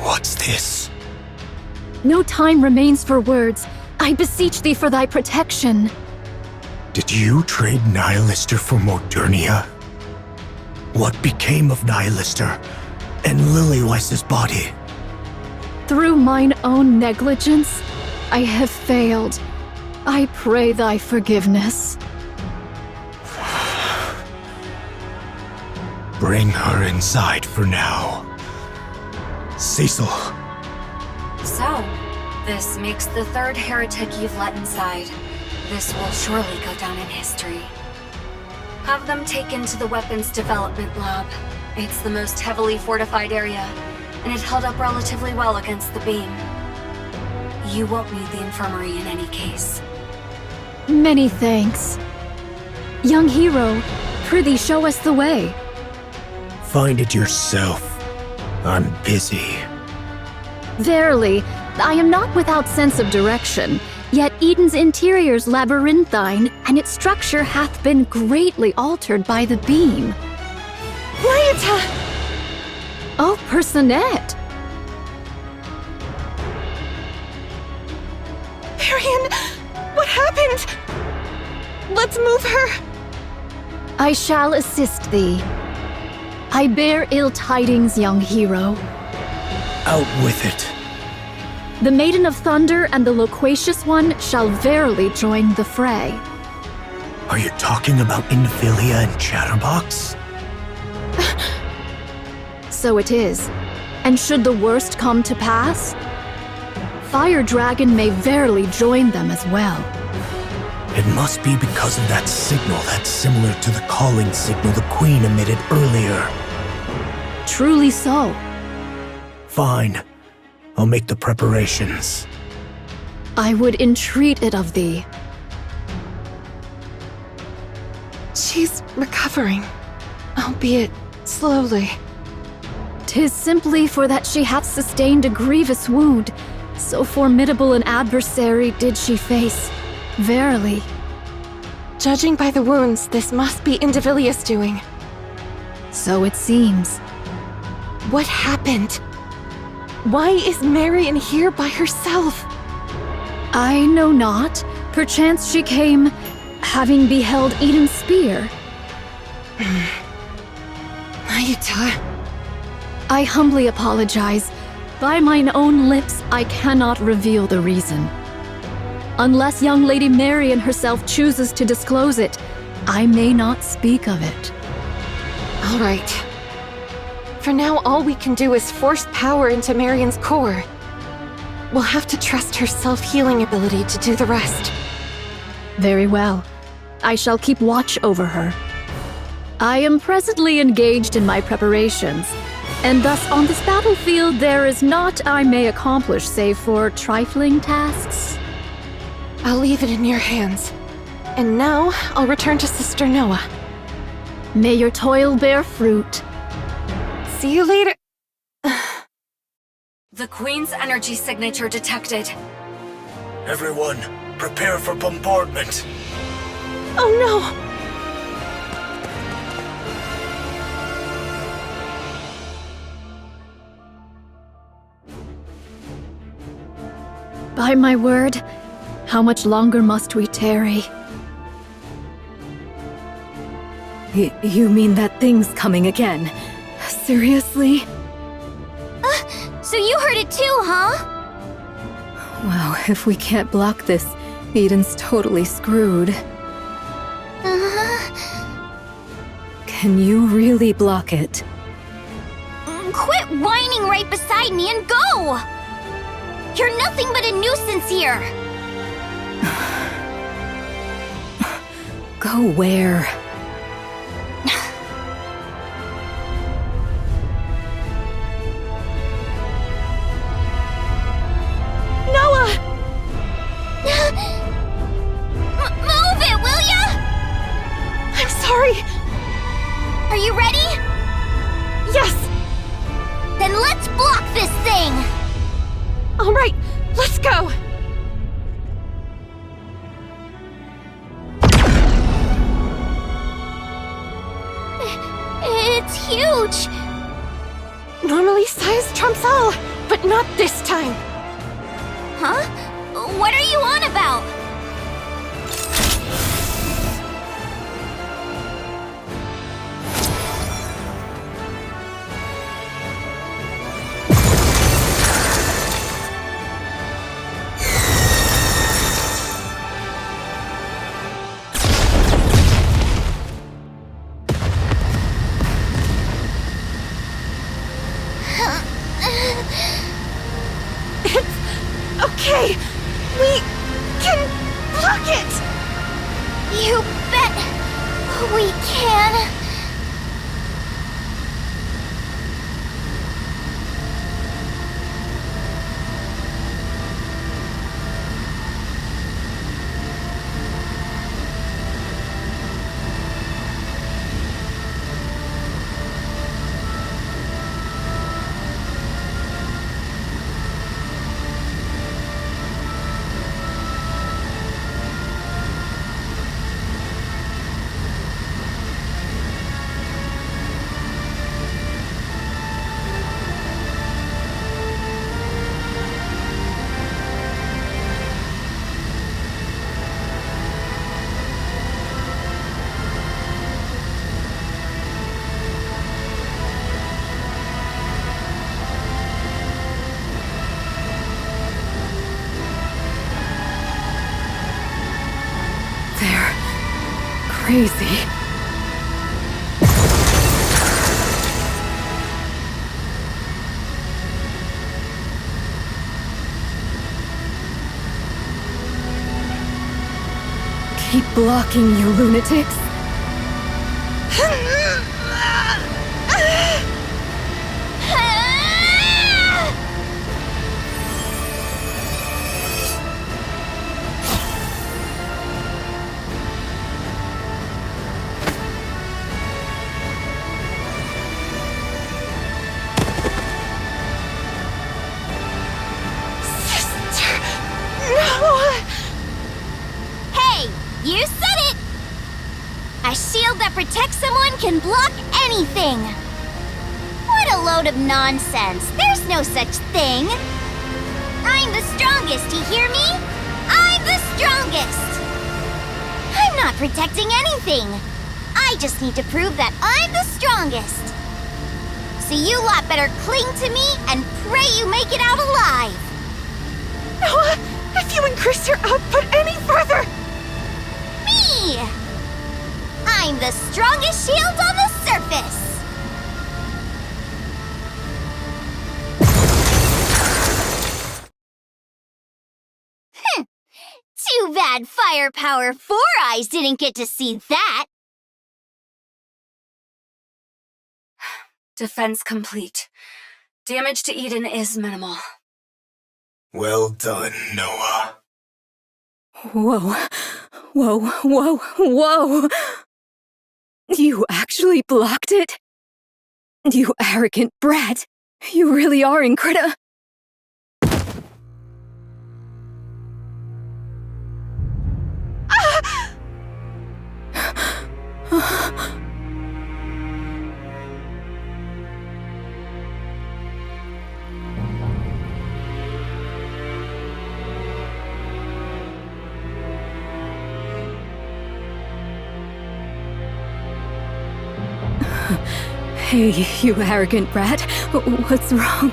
Speaker 1: What's this?
Speaker 6: No time remains for words. I beseech thee for thy protection.
Speaker 1: Did you trade Nihilister for Modernia? What became of Nihilister and Lilyweise's body?
Speaker 6: Through mine own negligence, I have failed. I pray thy forgiveness.
Speaker 1: Bring her inside for now. Cecil.
Speaker 2: So, this makes the third heretic you've let inside. This will surely go down in history. Have them taken to the weapons development lab. It's the most heavily fortified area, and it held up relatively well against the beam. You won't need the infirmary in any case.
Speaker 6: Many thanks. Young hero, prithee show us the way.
Speaker 1: Find it yourself. I'm busy.
Speaker 6: Verily, I am not without sense of direction, yet Eden's interior's labyrinthine, and its structure hath been greatly altered by the beam.
Speaker 8: Lyeta!
Speaker 6: Oh, Personette!
Speaker 8: Marion, what happened? Let's move her!
Speaker 6: I shall assist thee. I bear ill tidings, young hero.
Speaker 1: Out with it.
Speaker 6: The Maiden of Thunder and the Loquacious One shall verily join the fray.
Speaker 1: Are you talking about Infilia and Chatterbox?
Speaker 6: So it is. And should the worst come to pass, Fire Dragon may verily join them as well.
Speaker 1: It must be because of that signal that's similar to the calling signal the Queen emitted earlier.
Speaker 6: Truly so.
Speaker 1: Fine. I'll make the preparations.
Speaker 6: I would entreat it of thee.
Speaker 8: She's recovering, albeit slowly.
Speaker 6: 'Tis simply for that she hath sustained a grievous wound. So formidable an adversary did she face. Verily.
Speaker 8: Judging by the wounds, this must be Indivilius doing.
Speaker 6: So it seems.
Speaker 8: What happened? Why is Marion here by herself?
Speaker 6: I know not. Perchance she came, having beheld Eden's spear.
Speaker 8: Lyeta.
Speaker 6: I humbly apologize. By mine own lips, I cannot reveal the reason. Unless young Lady Marion herself chooses to disclose it, I may not speak of it.
Speaker 8: All right. For now, all we can do is force power into Marion's core. We'll have to trust her self-healing ability to do the rest.
Speaker 6: Very well. I shall keep watch over her. I am presently engaged in my preparations, and thus on this battlefield there is naught I may accomplish save for trifling tasks.
Speaker 8: I'll leave it in your hands. And now, I'll return to Sister Noah.
Speaker 6: May your toil bear fruit.
Speaker 8: See you later.
Speaker 2: The Queen's energy signature detected.
Speaker 1: Everyone, prepare for bombardment.
Speaker 8: Oh no!
Speaker 6: By my word, how much longer must we tarry?
Speaker 4: You mean that thing's coming again? Seriously?
Speaker 3: So you heard it too, huh?
Speaker 4: Wow, if we can't block this, Eden's totally screwed. Can you really block it?
Speaker 3: Quit whining right beside me and go! You're nothing but a nuisance here!
Speaker 4: Go where?
Speaker 8: Noah!
Speaker 3: Move it, will ya?
Speaker 8: I'm sorry.
Speaker 3: Are you ready?
Speaker 8: Yes!
Speaker 3: Then let's block this thing!
Speaker 8: All right, let's go!
Speaker 3: It's huge!
Speaker 8: Normally size trumps all, but not this time.
Speaker 3: Huh? What are you on about?
Speaker 8: Okay, we can block it!
Speaker 3: You bet we can.
Speaker 4: They're crazy. Keep blocking, you lunatics.
Speaker 3: Hey, you said it! A shield that protects someone can block anything! What a load of nonsense! There's no such thing! I'm the strongest, you hear me? I'm the strongest! I'm not protecting anything! I just need to prove that I'm the strongest! So you lot better cling to me and pray you make it out alive!
Speaker 8: Noah, if you increase your output any further...
Speaker 3: Me! I'm the strongest shield on the surface! Too bad Firepower 4 Eyes didn't get to see that!
Speaker 2: Defense complete. Damage to Eden is minimal.
Speaker 1: Well done, Noah.
Speaker 4: Whoa. Whoa, whoa, whoa! You actually blocked it? You arrogant brat! You really are incredible. Hey, you arrogant brat. What's wrong?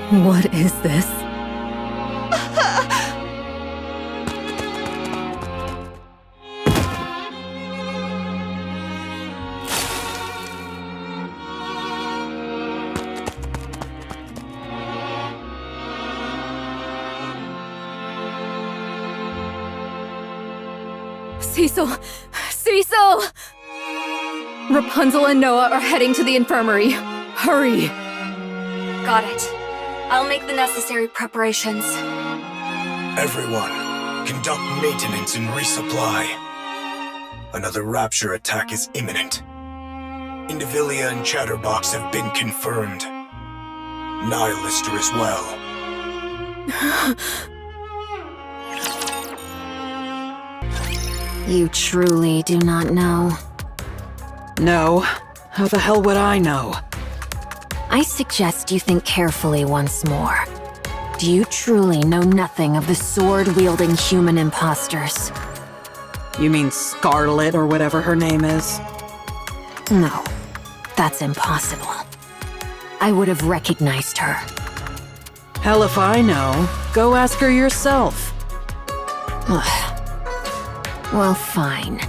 Speaker 4: What is this? Cecil! Cecil! Rapunzel and Noah are heading to the infirmary. Hurry!
Speaker 2: Got it. I'll make the necessary preparations.
Speaker 1: Everyone, conduct maintenance and resupply. Another rapture attack is imminent. Indivilia and Chatterbox have been confirmed. Nihilister as well.
Speaker 5: You truly do not know.
Speaker 10: No. How the hell would I know?
Speaker 5: I suggest you think carefully once more. Do you truly know nothing of the sword-wielding human imposters?
Speaker 10: You mean Scarlet or whatever her name is?
Speaker 5: No, that's impossible. I would have recognized her.
Speaker 10: Hell if I know. Go ask her yourself.
Speaker 5: Well, fine.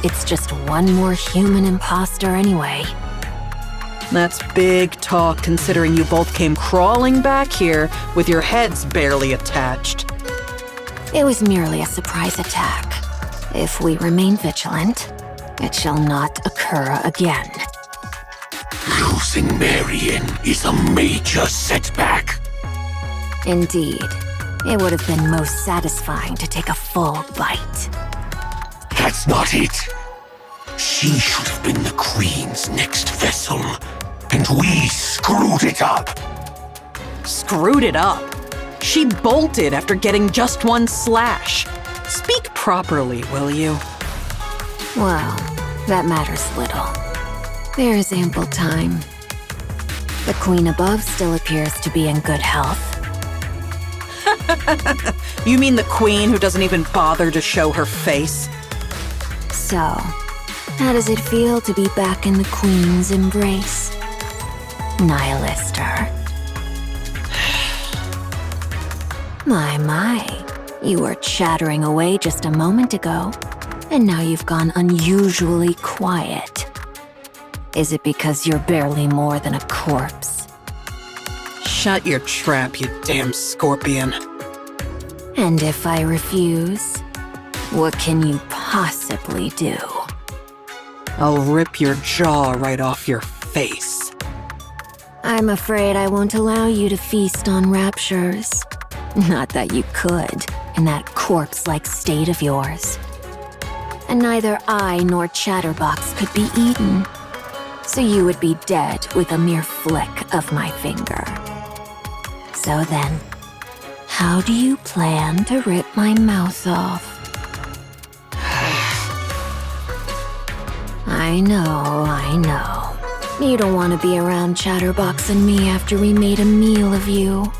Speaker 5: It's just one more human imposter anyway.
Speaker 10: That's big talk considering you both came crawling back here with your heads barely attached.
Speaker 5: It was merely a surprise attack. If we remain vigilant, it shall not occur again.
Speaker 12: Losing Marion is a major setback.
Speaker 5: Indeed. It would have been most satisfying to take a full bite.
Speaker 12: That's not it. She should have been the Queen's next vessel, and we screwed it up.
Speaker 10: Screwed it up? She bolted after getting just one slash. Speak properly, will you?
Speaker 5: Well, that matters little. There is ample time. The Queen above still appears to be in good health.
Speaker 10: You mean the Queen who doesn't even bother to show her face?
Speaker 5: So, how does it feel to be back in the Queen's embrace? Nihilister. My, you were chattering away just a moment ago, and now you've gone unusually quiet. Is it because you're barely more than a corpse?
Speaker 10: Shut your trap, you damn scorpion.
Speaker 5: And if I refuse, what can you possibly do?
Speaker 10: I'll rip your jaw right off your face.
Speaker 5: I'm afraid I won't allow you to feast on raptures. Not that you could, in that corpse-like state of yours. And neither I nor Chatterbox could be eaten. So you would be dead with a mere flick of my finger. So then, how do you plan to rip my mouth off? I know. You don't want to be around Chatterbox and me after we made a meal of you.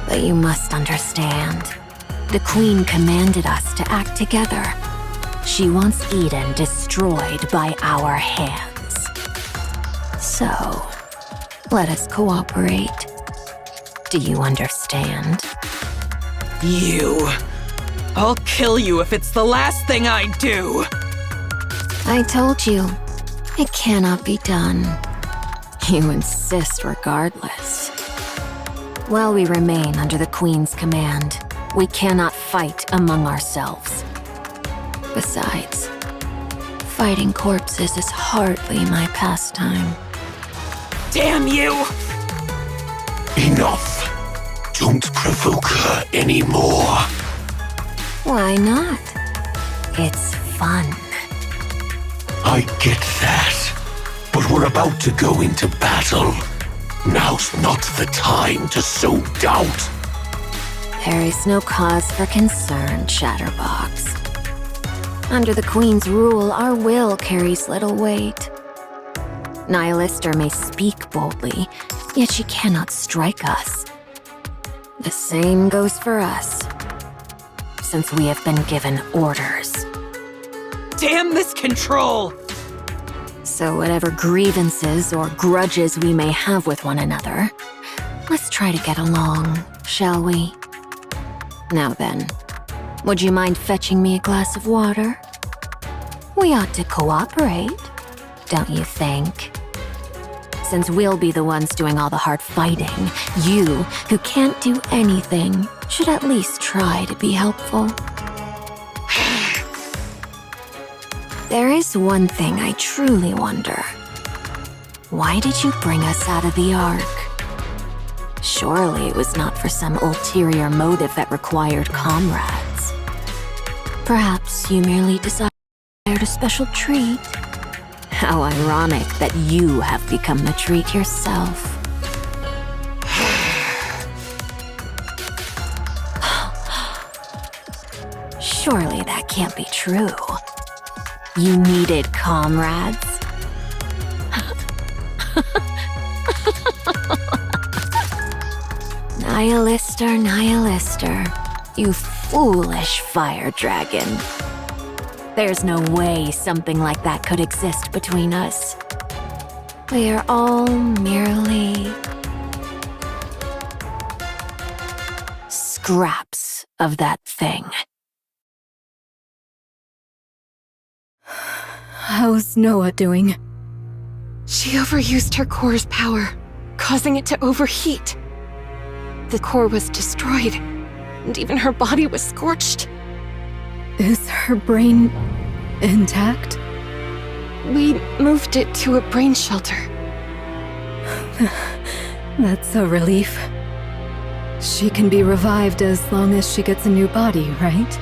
Speaker 5: But you must understand. The Queen commanded us to act together. She wants Eden destroyed by our hands. So, let us cooperate. Do you understand?
Speaker 10: You. I'll kill you if it's the last thing I do.
Speaker 5: I told you, it cannot be done. You insist regardless. While we remain under the Queen's command, we cannot fight among ourselves. Besides, fighting corpses is hardly my pastime.
Speaker 10: Damn you!
Speaker 12: Enough. Don't provoke her anymore.
Speaker 5: Why not? It's fun.
Speaker 12: I get that, but we're about to go into battle. Now's not the time to sow doubt.
Speaker 5: There is no cause for concern, Chatterbox. Under the Queen's rule, our will carries little weight. Nihilister may speak boldly, yet she cannot strike us. The same goes for us, since we have been given orders.
Speaker 10: Damn this control!
Speaker 5: So whatever grievances or grudges we may have with one another, Let's try to get along, shall we? Now then, would you mind fetching me a glass of water? We ought to cooperate, don't you think? Since we'll be the ones doing all the hard fighting, you, who can't do anything, should at least try to be helpful. There is one thing I truly wonder. Why did you bring us out of the Ark? Surely it was not for some ulterior motive that required comrades. Perhaps you merely desired a special treat. How ironic that you have become the treat yourself. Surely that can't be true. You needed comrades. Nihilister, Nihilister, you foolish fire dragon. There's no way something like that could exist between us. We are all merely scraps of that thing.
Speaker 4: How's Noah doing?
Speaker 8: She overused her core's power, causing it to overheat. The core was destroyed, and even her body was scorched.
Speaker 4: Is her brain intact?
Speaker 8: We moved it to a brain shelter.
Speaker 4: That's a relief. She can be revived as long as she gets a new body, right?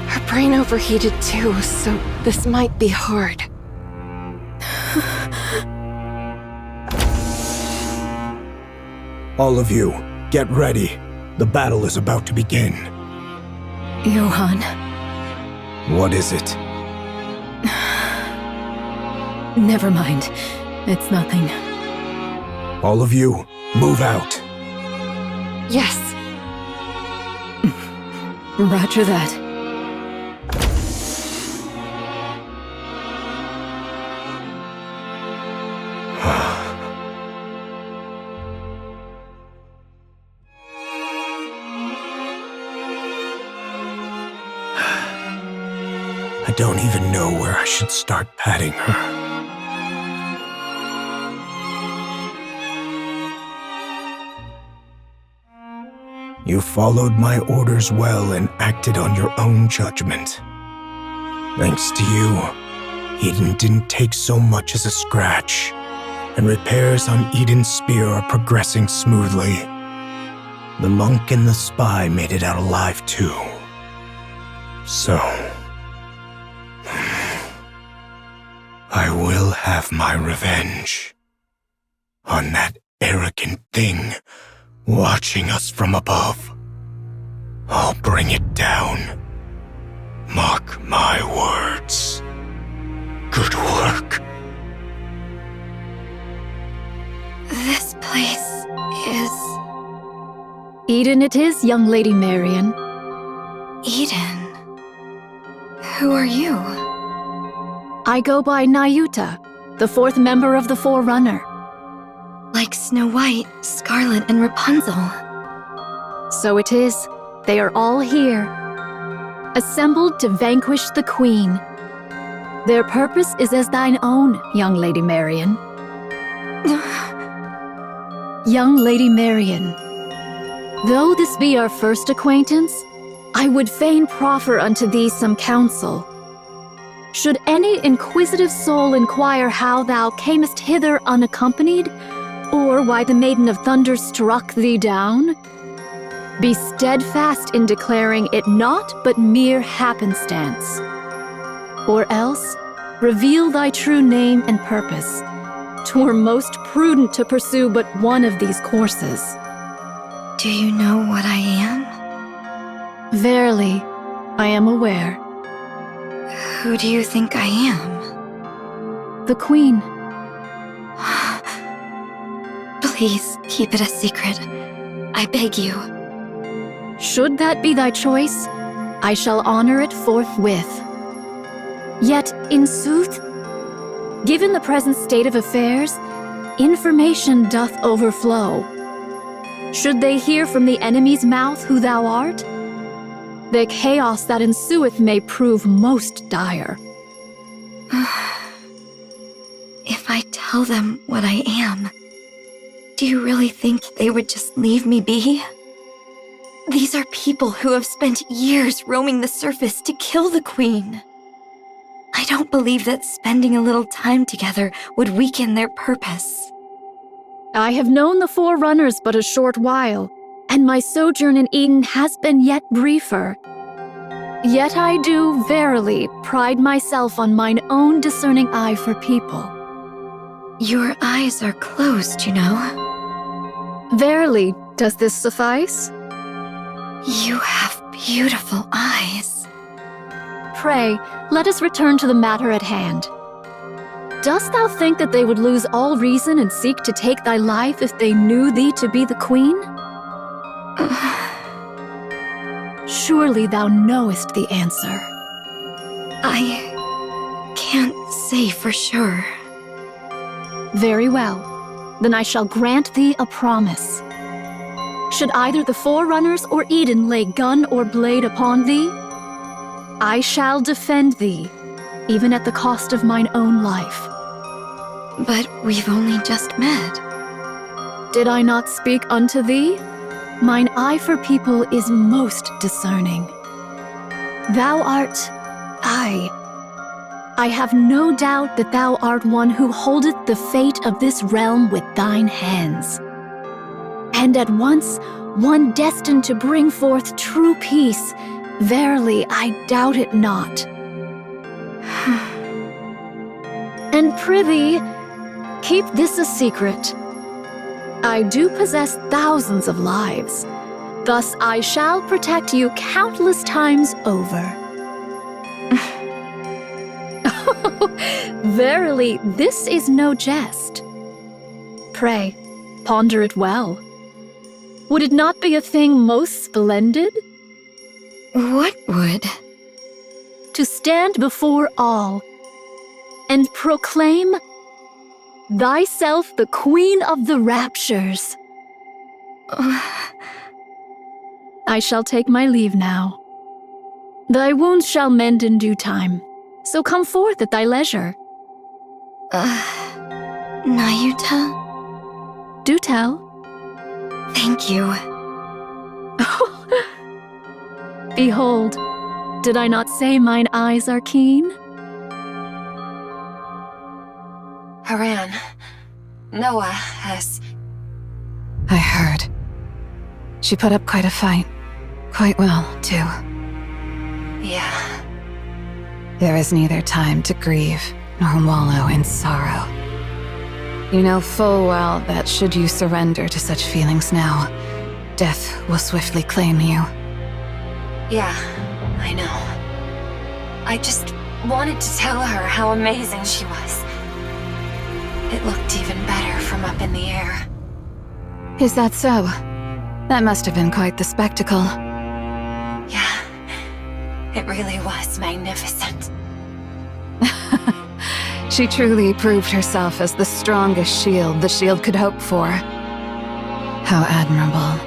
Speaker 8: Her brain overheated too, so this might be hard.
Speaker 1: All of you, get ready. The battle is about to begin.
Speaker 4: Johan.
Speaker 1: What is it?
Speaker 4: Never mind. It's nothing.
Speaker 1: All of you, move out.
Speaker 8: Yes.
Speaker 4: Roger that.
Speaker 1: I don't even know where I should start patting her. You followed my orders well and acted on your own judgment. Thanks to you, Eden didn't take so much as a scratch, and repairs on Eden's spear are progressing smoothly. The monk and the spy made it out alive too. So, I will have my revenge on that arrogant thing watching us from above. I'll bring it down. Mark my words. Good work.
Speaker 6: This place is...
Speaker 14: Eden it is, young Lady Marion.
Speaker 6: Eden. Who are you?
Speaker 14: I go by Nayuta, the fourth member of the Forerunner.
Speaker 6: Like Snow White, Scarlet, and Rapunzel.
Speaker 14: So it is. They are all here, assembled to vanquish the Queen. Their purpose is as thine own, young Lady Marion. Young Lady Marion, though this be our first acquaintance, I would fain proffer unto thee some counsel. Should any inquisitive soul inquire how thou camest hither unaccompanied, or why the Maiden of Thunder struck thee down, be steadfast in declaring it naught but mere happenstance. Or else, reveal thy true name and purpose. 'Twere most prudent to pursue but one of these courses.
Speaker 6: Do you know what I am?
Speaker 14: Verily, I am aware.
Speaker 6: Who do you think I am?
Speaker 14: The Queen.
Speaker 6: Please, keep it a secret. I beg you.
Speaker 14: Should that be thy choice, I shall honor it forthwith. Yet, in sooth, given the present state of affairs,
Speaker 6: information doth overflow. Should they hear from the enemy's mouth who thou art, the chaos that ensueth may prove most dire.
Speaker 2: If I tell them what I am, do you really think they would just leave me be? These are people who have spent years roaming the surface to kill the Queen. I don't believe that spending a little time together would weaken their purpose.
Speaker 6: I have known the Forerunners but a short while, and my sojourn in Eden has been yet briefer. Yet I do verily pride myself on mine own discerning eye for people.
Speaker 2: Your eyes are closed, you know.
Speaker 6: Verily, does this suffice?
Speaker 2: You have beautiful eyes.
Speaker 6: Pray, let us return to the matter at hand. Dost thou think that they would lose all reason and seek to take thy life if they knew thee to be the Queen? Surely thou knowest the answer.
Speaker 2: I can't say for sure.
Speaker 6: Very well. Then I shall grant thee a promise. Should either the Forerunners or Eden lay gun or blade upon thee, I shall defend thee, even at the cost of mine own life.
Speaker 2: But we've only just met.
Speaker 6: Did I not speak unto thee? Mine eye for people is most discerning. Thou art I have no doubt that thou art one who holdeth the fate of this realm with thine hands. And at once, one destined to bring forth true peace. Verily, I doubt it not. And prithee, keep this a secret. I do possess thousands of lives. Thus I shall protect you countless times over. Verily, this is no jest. Pray, ponder it well. Would it not be a thing most splendid?
Speaker 2: What would?
Speaker 6: To stand before all and proclaim thyself the Queen of the Raptures. I shall take my leave now. Thy wounds shall mend in due time, so come forth at thy leisure.
Speaker 2: Nayuta?
Speaker 6: Do tell.
Speaker 2: Thank you.
Speaker 6: Behold, did I not say mine eyes are keen?
Speaker 5: Haran, Noah has...
Speaker 15: I heard. She put up quite a fight. Quite well, too.
Speaker 5: Yeah.
Speaker 15: There is neither time to grieve nor wallow in sorrow. You know full well that should you surrender to such feelings now, death will swiftly claim you.
Speaker 5: Yeah, I know. I just wanted to tell her how amazing she was. It looked even better from up in the air.
Speaker 15: Is that so? That must have been quite the spectacle.
Speaker 5: Yeah, it really was magnificent.
Speaker 15: She truly proved herself as the strongest shield the shield could hope for. How admirable.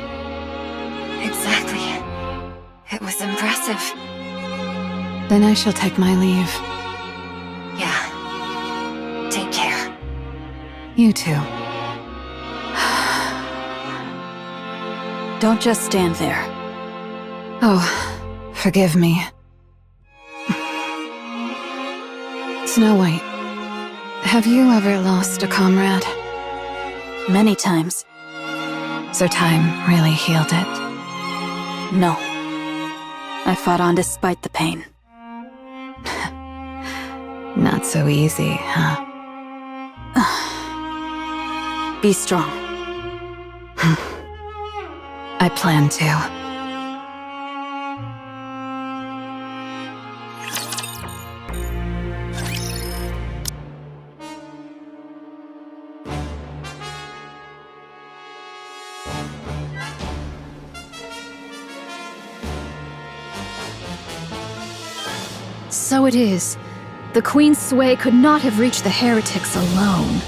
Speaker 5: Exactly. It was impressive.
Speaker 15: Then I shall take my leave.
Speaker 5: Yeah. Take care.
Speaker 15: You too.
Speaker 9: Don't just stand there.
Speaker 15: Oh, forgive me. Snow White, have you ever lost a comrade?
Speaker 9: Many times.
Speaker 15: So time really healed it?
Speaker 9: No. I fought on despite the pain.
Speaker 15: Not so easy, huh?
Speaker 9: Be strong.
Speaker 15: I plan to.
Speaker 6: So it is. The Queen's sway could not have reached the heretics alone.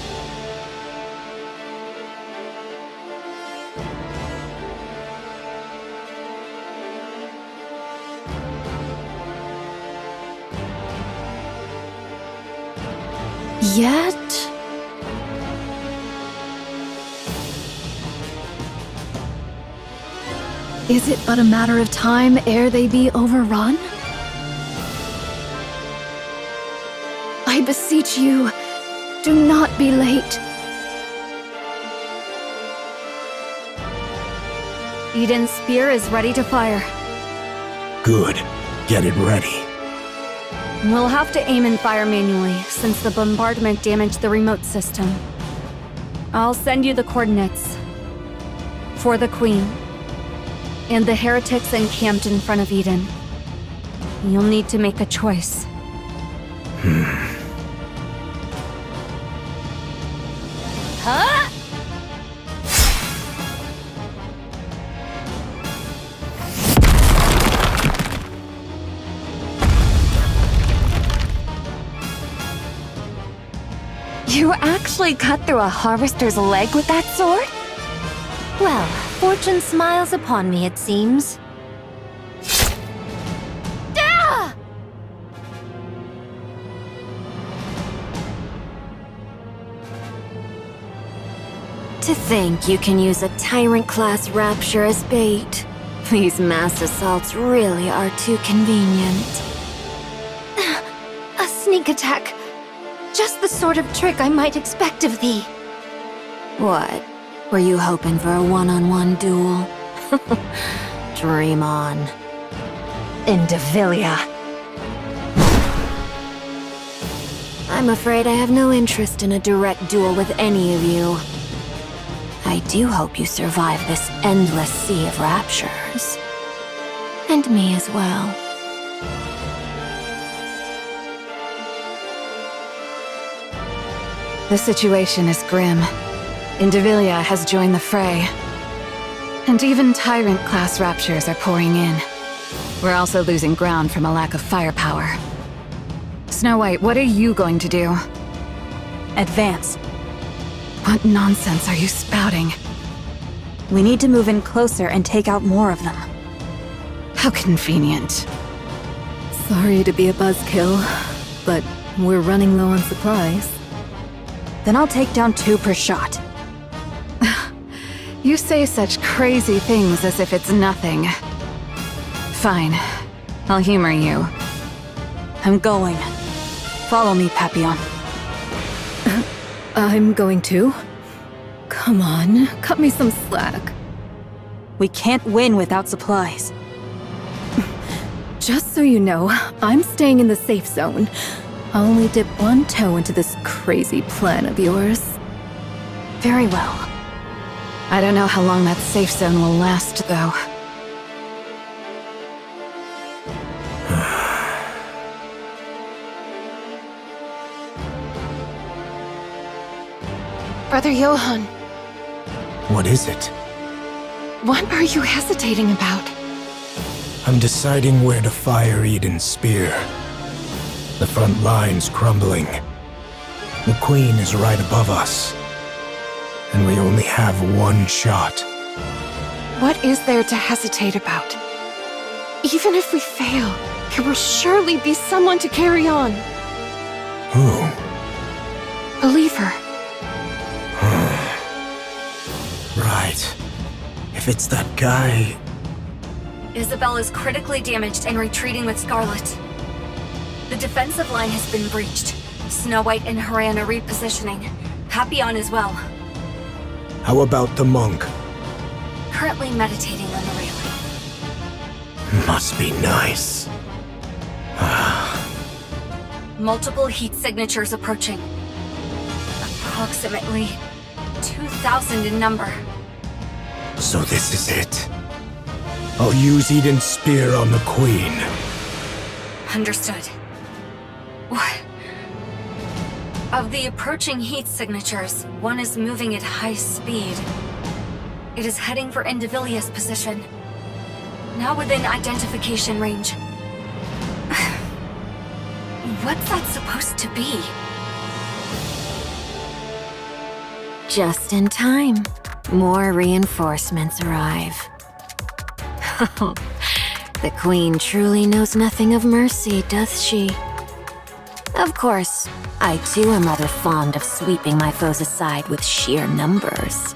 Speaker 4: Yet... Is it but a matter of time ere they be overrun? I beseech you, do not be late.
Speaker 2: Eden's spear is ready to fire.
Speaker 1: Good. Get it ready.
Speaker 2: We'll have to aim and fire manually, since the bombardment damaged the remote system. I'll send you the coordinates. For the Queen. And the heretics encamped in front of Eden. You'll need to make a choice. Huh?
Speaker 7: You actually cut through a harvester's leg with that sword? Well, fortune smiles upon me, it seems. Ah!
Speaker 5: To think you can use a Tyrant-class Rapture as bait. These mass assaults really are too convenient.
Speaker 7: A sneak attack. Just the sort of trick I might expect of thee.
Speaker 5: What? Were you hoping for a one-on-one duel? Dream on.
Speaker 7: Indivilia.
Speaker 5: I'm afraid I have no interest in a direct duel with any of you. I do hope you survive this endless sea of raptures. And me as well.
Speaker 15: The situation is grim. Indivilia has joined the fray. And even Tyrant-class raptures are pouring in. We're also losing ground from a lack of firepower. Snow White, what are you going to do?
Speaker 9: Advance.
Speaker 15: What nonsense are you spouting?
Speaker 9: We need to move in closer and take out more of them.
Speaker 15: How convenient.
Speaker 4: Sorry to be a buzzkill, but we're running low on supplies.
Speaker 9: Then I'll take down 2 per shot.
Speaker 15: You say such crazy things as if it's nothing. Fine. I'll humor you.
Speaker 9: I'm going. Follow me, Papillon.
Speaker 4: I'm going to. Come on, cut me some slack.
Speaker 9: We can't win without supplies.
Speaker 4: Just so you know, I'm staying in the safe zone. I'll only dip one toe into this crazy plan of yours.
Speaker 15: Very well. I don't know how long that safe zone will last, though.
Speaker 8: Brother Johann,
Speaker 1: What is it?
Speaker 8: what are you hesitating about?
Speaker 1: I'm deciding where to fire Eden's spear. The front line's crumbling. The Queen is right above us. And we only have one shot.
Speaker 8: What is there to hesitate about? Even if we fail, there will surely be someone to carry on.
Speaker 1: Who?
Speaker 8: Believe her.
Speaker 1: Right. If it's that guy...
Speaker 2: Isabel is critically damaged and retreating with Scarlet. The defensive line has been breached. Snow White and Haran are repositioning. Papillon as well.
Speaker 1: How about the monk?
Speaker 2: Currently meditating on the railing.
Speaker 1: Must be nice.
Speaker 2: Multiple heat signatures approaching. Approximately 2,000 in number.
Speaker 1: So this is it. I'll use Eden's spear on the Queen.
Speaker 2: Understood. What? Of the approaching heat signatures, one is moving at high speed. It is heading for Indivilia's position. Now within identification range. What's that supposed to be?
Speaker 5: Just in time. More reinforcements arrive. The Queen truly knows nothing of mercy, does she? Of course, I too am rather fond of sweeping my foes aside with sheer numbers.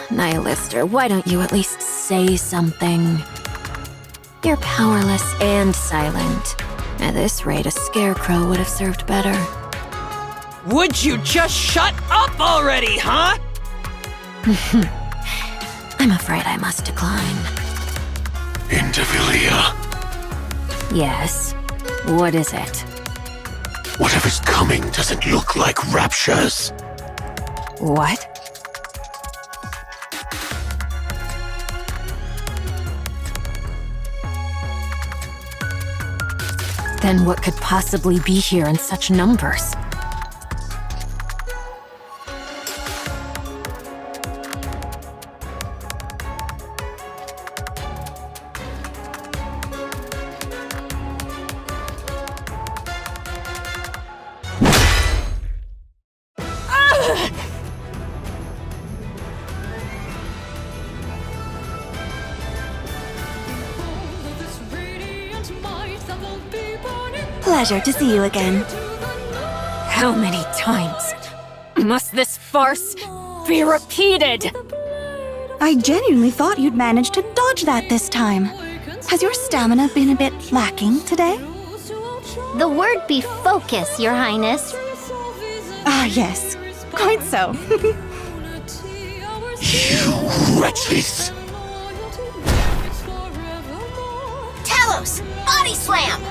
Speaker 5: Nihilister, why don't you at least say something? You're powerless and silent. At this rate, a scarecrow would have served better.
Speaker 10: Would you just shut up already, huh?
Speaker 5: I'm afraid I must decline.
Speaker 12: Indivilia,
Speaker 5: Yes? What is it?
Speaker 12: whatever's coming doesn't look like raptures.
Speaker 5: What? Then what could possibly be here in such numbers?
Speaker 9: Pleasure to see you again.
Speaker 6: How many times must this farce be repeated?
Speaker 9: I genuinely thought you'd manage to dodge that this time. Has your stamina been a bit lacking today?
Speaker 3: The word be focus, Your Highness.
Speaker 9: Ah, yes. Quite so.
Speaker 12: You wretches!
Speaker 3: Talos! Body slam!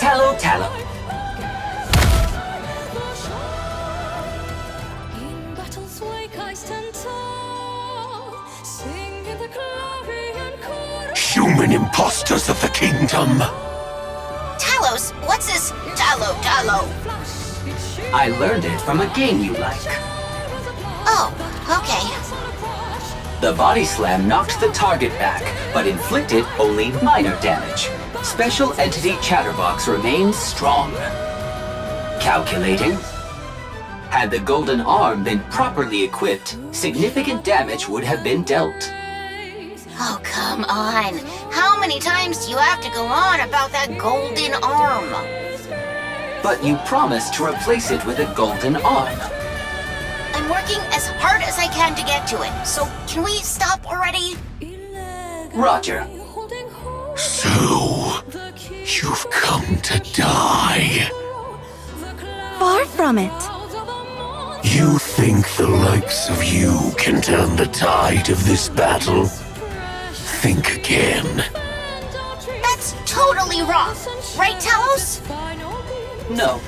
Speaker 11: Tallow, tallow.
Speaker 12: Human imposters of the kingdom!
Speaker 3: Talos, what's this Tallow?
Speaker 11: I learned it from a game you like.
Speaker 3: Oh, okay.
Speaker 11: The body slam knocked the target back, but inflicted only minor damage. Special Entity Chatterbox remains strong. Calculating. Had the golden arm been properly equipped, significant damage would have been dealt.
Speaker 3: Oh, come on. How many times do you have to go on about that golden arm?
Speaker 11: But you promised to replace it with a golden arm.
Speaker 3: I'm working as hard as I can to get to it, so can we stop already?
Speaker 11: Roger.
Speaker 12: So, you've come to die.
Speaker 9: Far from it.
Speaker 12: You think the likes of you can turn the tide of this battle? Think again.
Speaker 3: That's totally wrong. Right, Talos?
Speaker 11: No.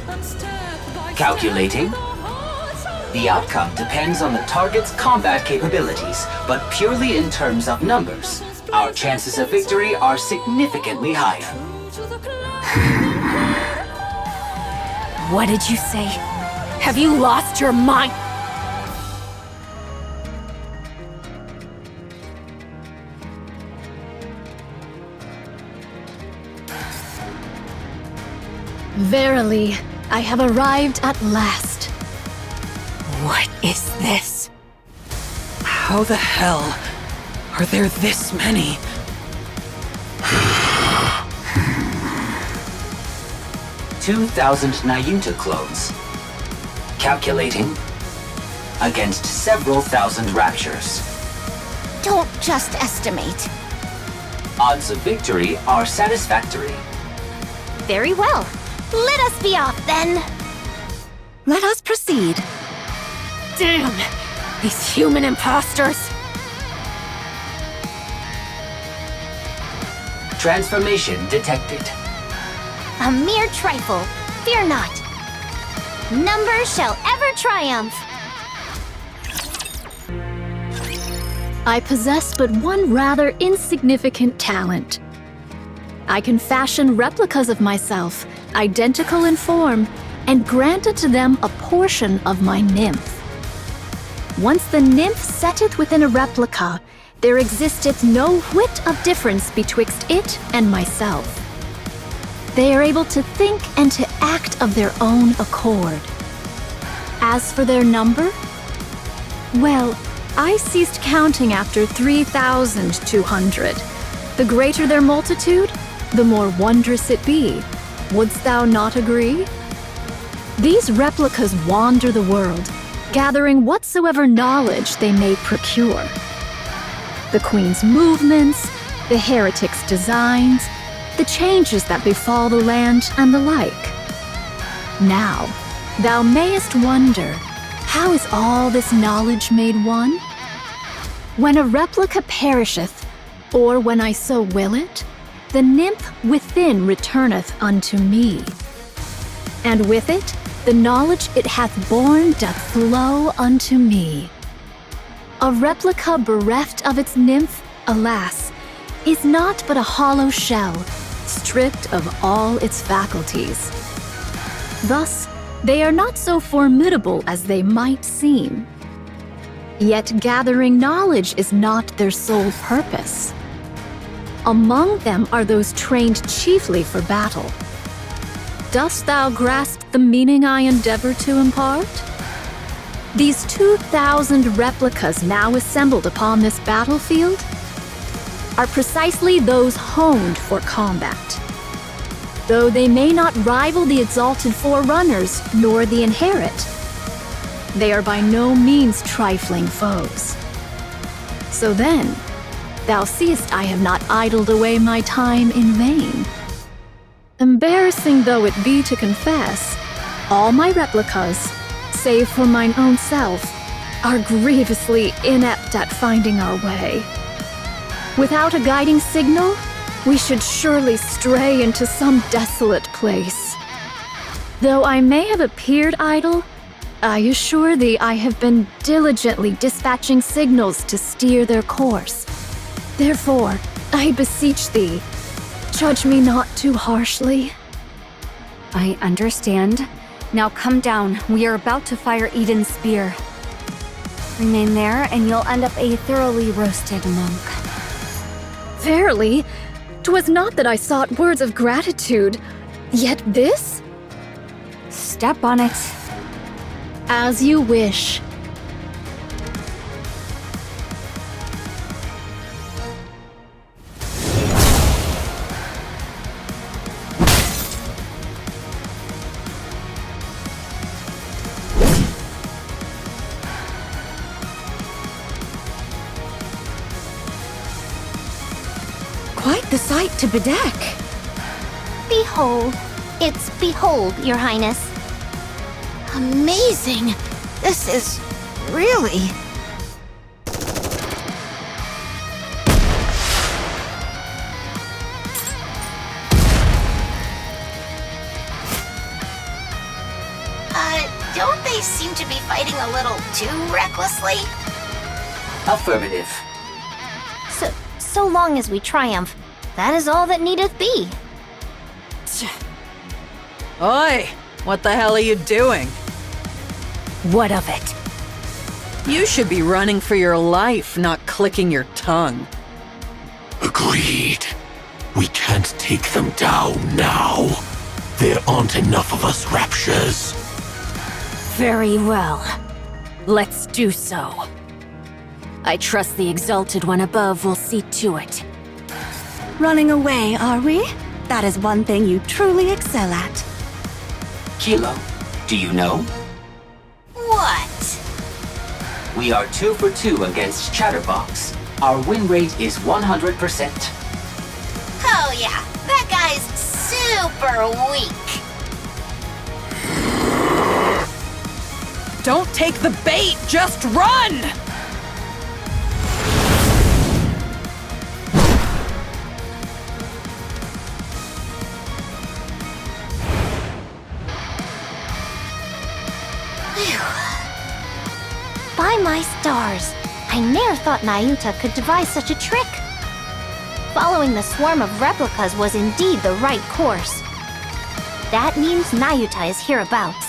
Speaker 11: Calculating. The outcome depends on the target's combat capabilities, but purely in terms of numbers. Our chances of victory are significantly higher.
Speaker 6: What did you say? Have you lost your mind? Verily, I have arrived at last. What is this?
Speaker 10: How the hell are there this many?
Speaker 11: 2,000 Nayuta clones. Calculating. Against several thousand raptures.
Speaker 3: Don't just estimate.
Speaker 11: Odds of victory are satisfactory.
Speaker 3: Very well. Let us be off then.
Speaker 9: Let us proceed.
Speaker 6: Damn! These human imposters!
Speaker 11: Transformation detected.
Speaker 3: A mere trifle. Fear not. Numbers shall ever triumph.
Speaker 6: I possess but one rather insignificant talent. I can fashion replicas of myself, identical in form, and grant unto them a portion of my nymph. Once the nymph setteth within a replica, there existeth no whit of difference betwixt it and myself. They are able to think and to act of their own accord. As for their number, well, I ceased counting after 3,200. The greater their multitude, the more wondrous it be. Wouldst thou not agree? These replicas wander the world, gathering whatsoever knowledge they may procure. The Queen's movements, the heretic's designs, the changes that befall the land, and the like. Now, thou mayest wonder, how is all this knowledge made one? When a replica perisheth, or when I so will it, the nymph within returneth unto me. And with it, the knowledge it hath borne doth flow unto me. A replica bereft of its nymph, alas, is not but a hollow shell, stripped of all its faculties. Thus, they are not so formidable as they might seem. Yet gathering knowledge is not their sole purpose. Among them are those trained chiefly for battle. Dost thou grasp the meaning I endeavor to impart? These 2,000 replicas now assembled upon this battlefield are precisely those honed for combat. Though they may not rival the exalted Forerunners nor the Inherit, they are by no means trifling foes. So then, thou seest I have not idled away my time in vain. Embarrassing though it be to confess, all my replicas, save for mine own self, are grievously inept at finding our way. Without a guiding signal, we should surely stray into some desolate place. Though I may have appeared idle, I assure thee I have been diligently dispatching signals to steer their course. Therefore, I beseech thee, judge me not too harshly.
Speaker 2: I understand. Now come down. We are about to fire Eden's spear. Remain there, and you'll end up a thoroughly roasted monk.
Speaker 6: Verily, 'twas not that I sought words of gratitude, yet this?
Speaker 2: Step on it.
Speaker 6: As you wish.
Speaker 8: Quite the sight to bedeck.
Speaker 3: Behold. It's behold, Your Highness.
Speaker 7: Amazing! This is really...
Speaker 3: Don't they seem to be fighting a little too recklessly?
Speaker 11: Affirmative.
Speaker 3: So long as we triumph, that is all that needeth be.
Speaker 10: Oi! What the hell are you doing?
Speaker 13: What of it?
Speaker 10: You should be running for your life, not clicking your tongue.
Speaker 12: Agreed. We can't take them down now. There aren't enough of us Raptures.
Speaker 5: Very well. Let's do so. I trust the Exalted One above will see to it.
Speaker 9: Running away, are we? That is one thing you truly excel at.
Speaker 11: Kilo, do you know?
Speaker 3: What?
Speaker 11: We are 2 for 2 against Chatterbox. Our win rate is 100%.
Speaker 3: Oh yeah, that guy's super weak.
Speaker 10: Don't take the bait, just run!
Speaker 3: By my stars, I ne'er thought Nayuta could devise such a trick. Following the swarm of replicas was indeed the right course. That means Nayuta is hereabouts.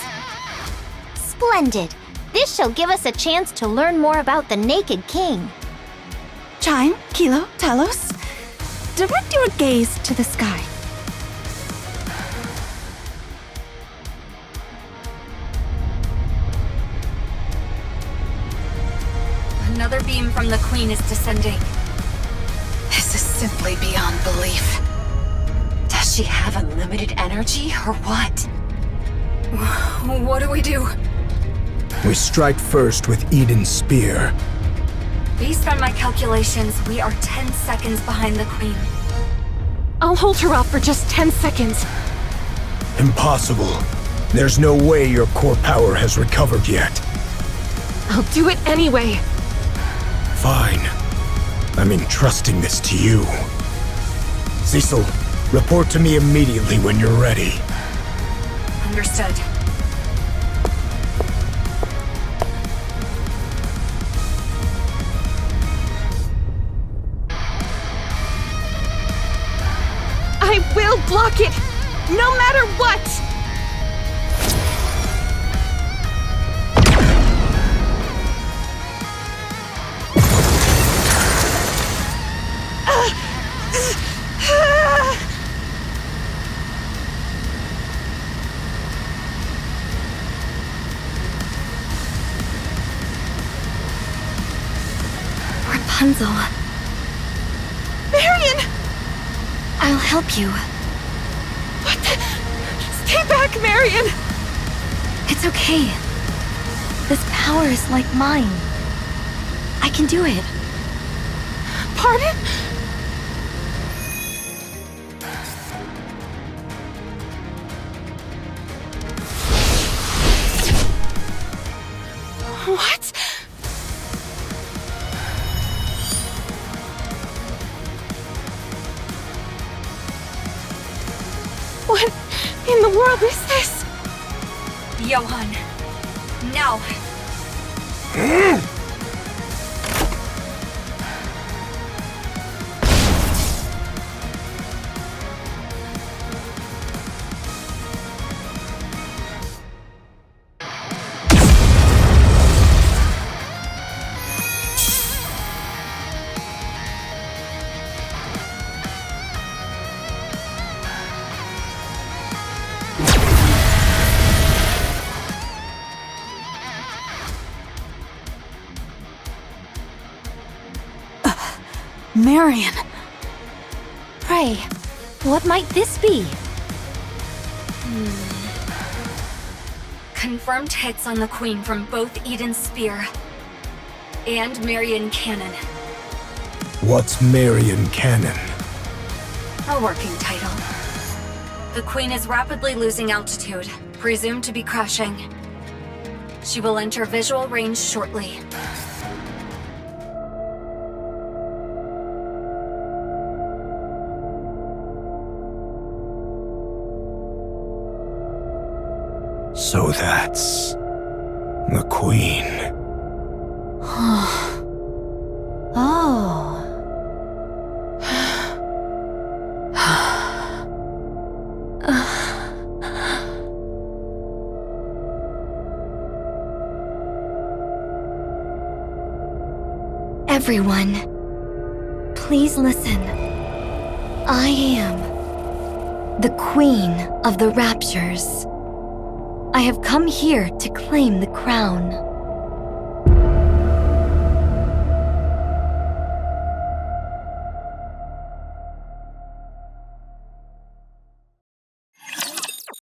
Speaker 3: Splendid! This shall give us a chance to learn more about the Naked King.
Speaker 9: Chime, Kilo, Talos, direct your gaze to the sky.
Speaker 2: Another beam from the Queen is descending.
Speaker 15: This is simply beyond belief.
Speaker 5: Does she have unlimited energy, or what?
Speaker 4: What do we do?
Speaker 1: We strike first with Eden's spear.
Speaker 2: Based on my calculations, we are 10 seconds behind the Queen.
Speaker 8: I'll hold her off for just 10 seconds.
Speaker 1: Impossible. There's no way your core power has recovered yet.
Speaker 8: I'll do it anyway.
Speaker 1: Fine. I'm entrusting this to you. Cecil, report to me immediately when you're ready.
Speaker 2: Understood.
Speaker 8: I will block it, no matter what!
Speaker 2: Rapunzel.
Speaker 8: Marion!
Speaker 2: I'll help you.
Speaker 8: What the? Stay back, Marion!
Speaker 2: It's okay. This power is like mine. I can do it.
Speaker 8: Pardon? What? What in the world is this?
Speaker 2: Johan. Now.
Speaker 9: Marion!
Speaker 13: Pray, what might this be?
Speaker 2: Confirmed hits on the Queen from both Eden's spear and Marion Cannon.
Speaker 1: What's Marion Cannon?
Speaker 2: A working title. The Queen is rapidly losing altitude, presumed to be crashing. She will enter visual range shortly.
Speaker 1: So that's the Queen.
Speaker 13: Oh.
Speaker 2: Everyone, please listen. I am the Queen of the Raptures. I have come here to claim the crown.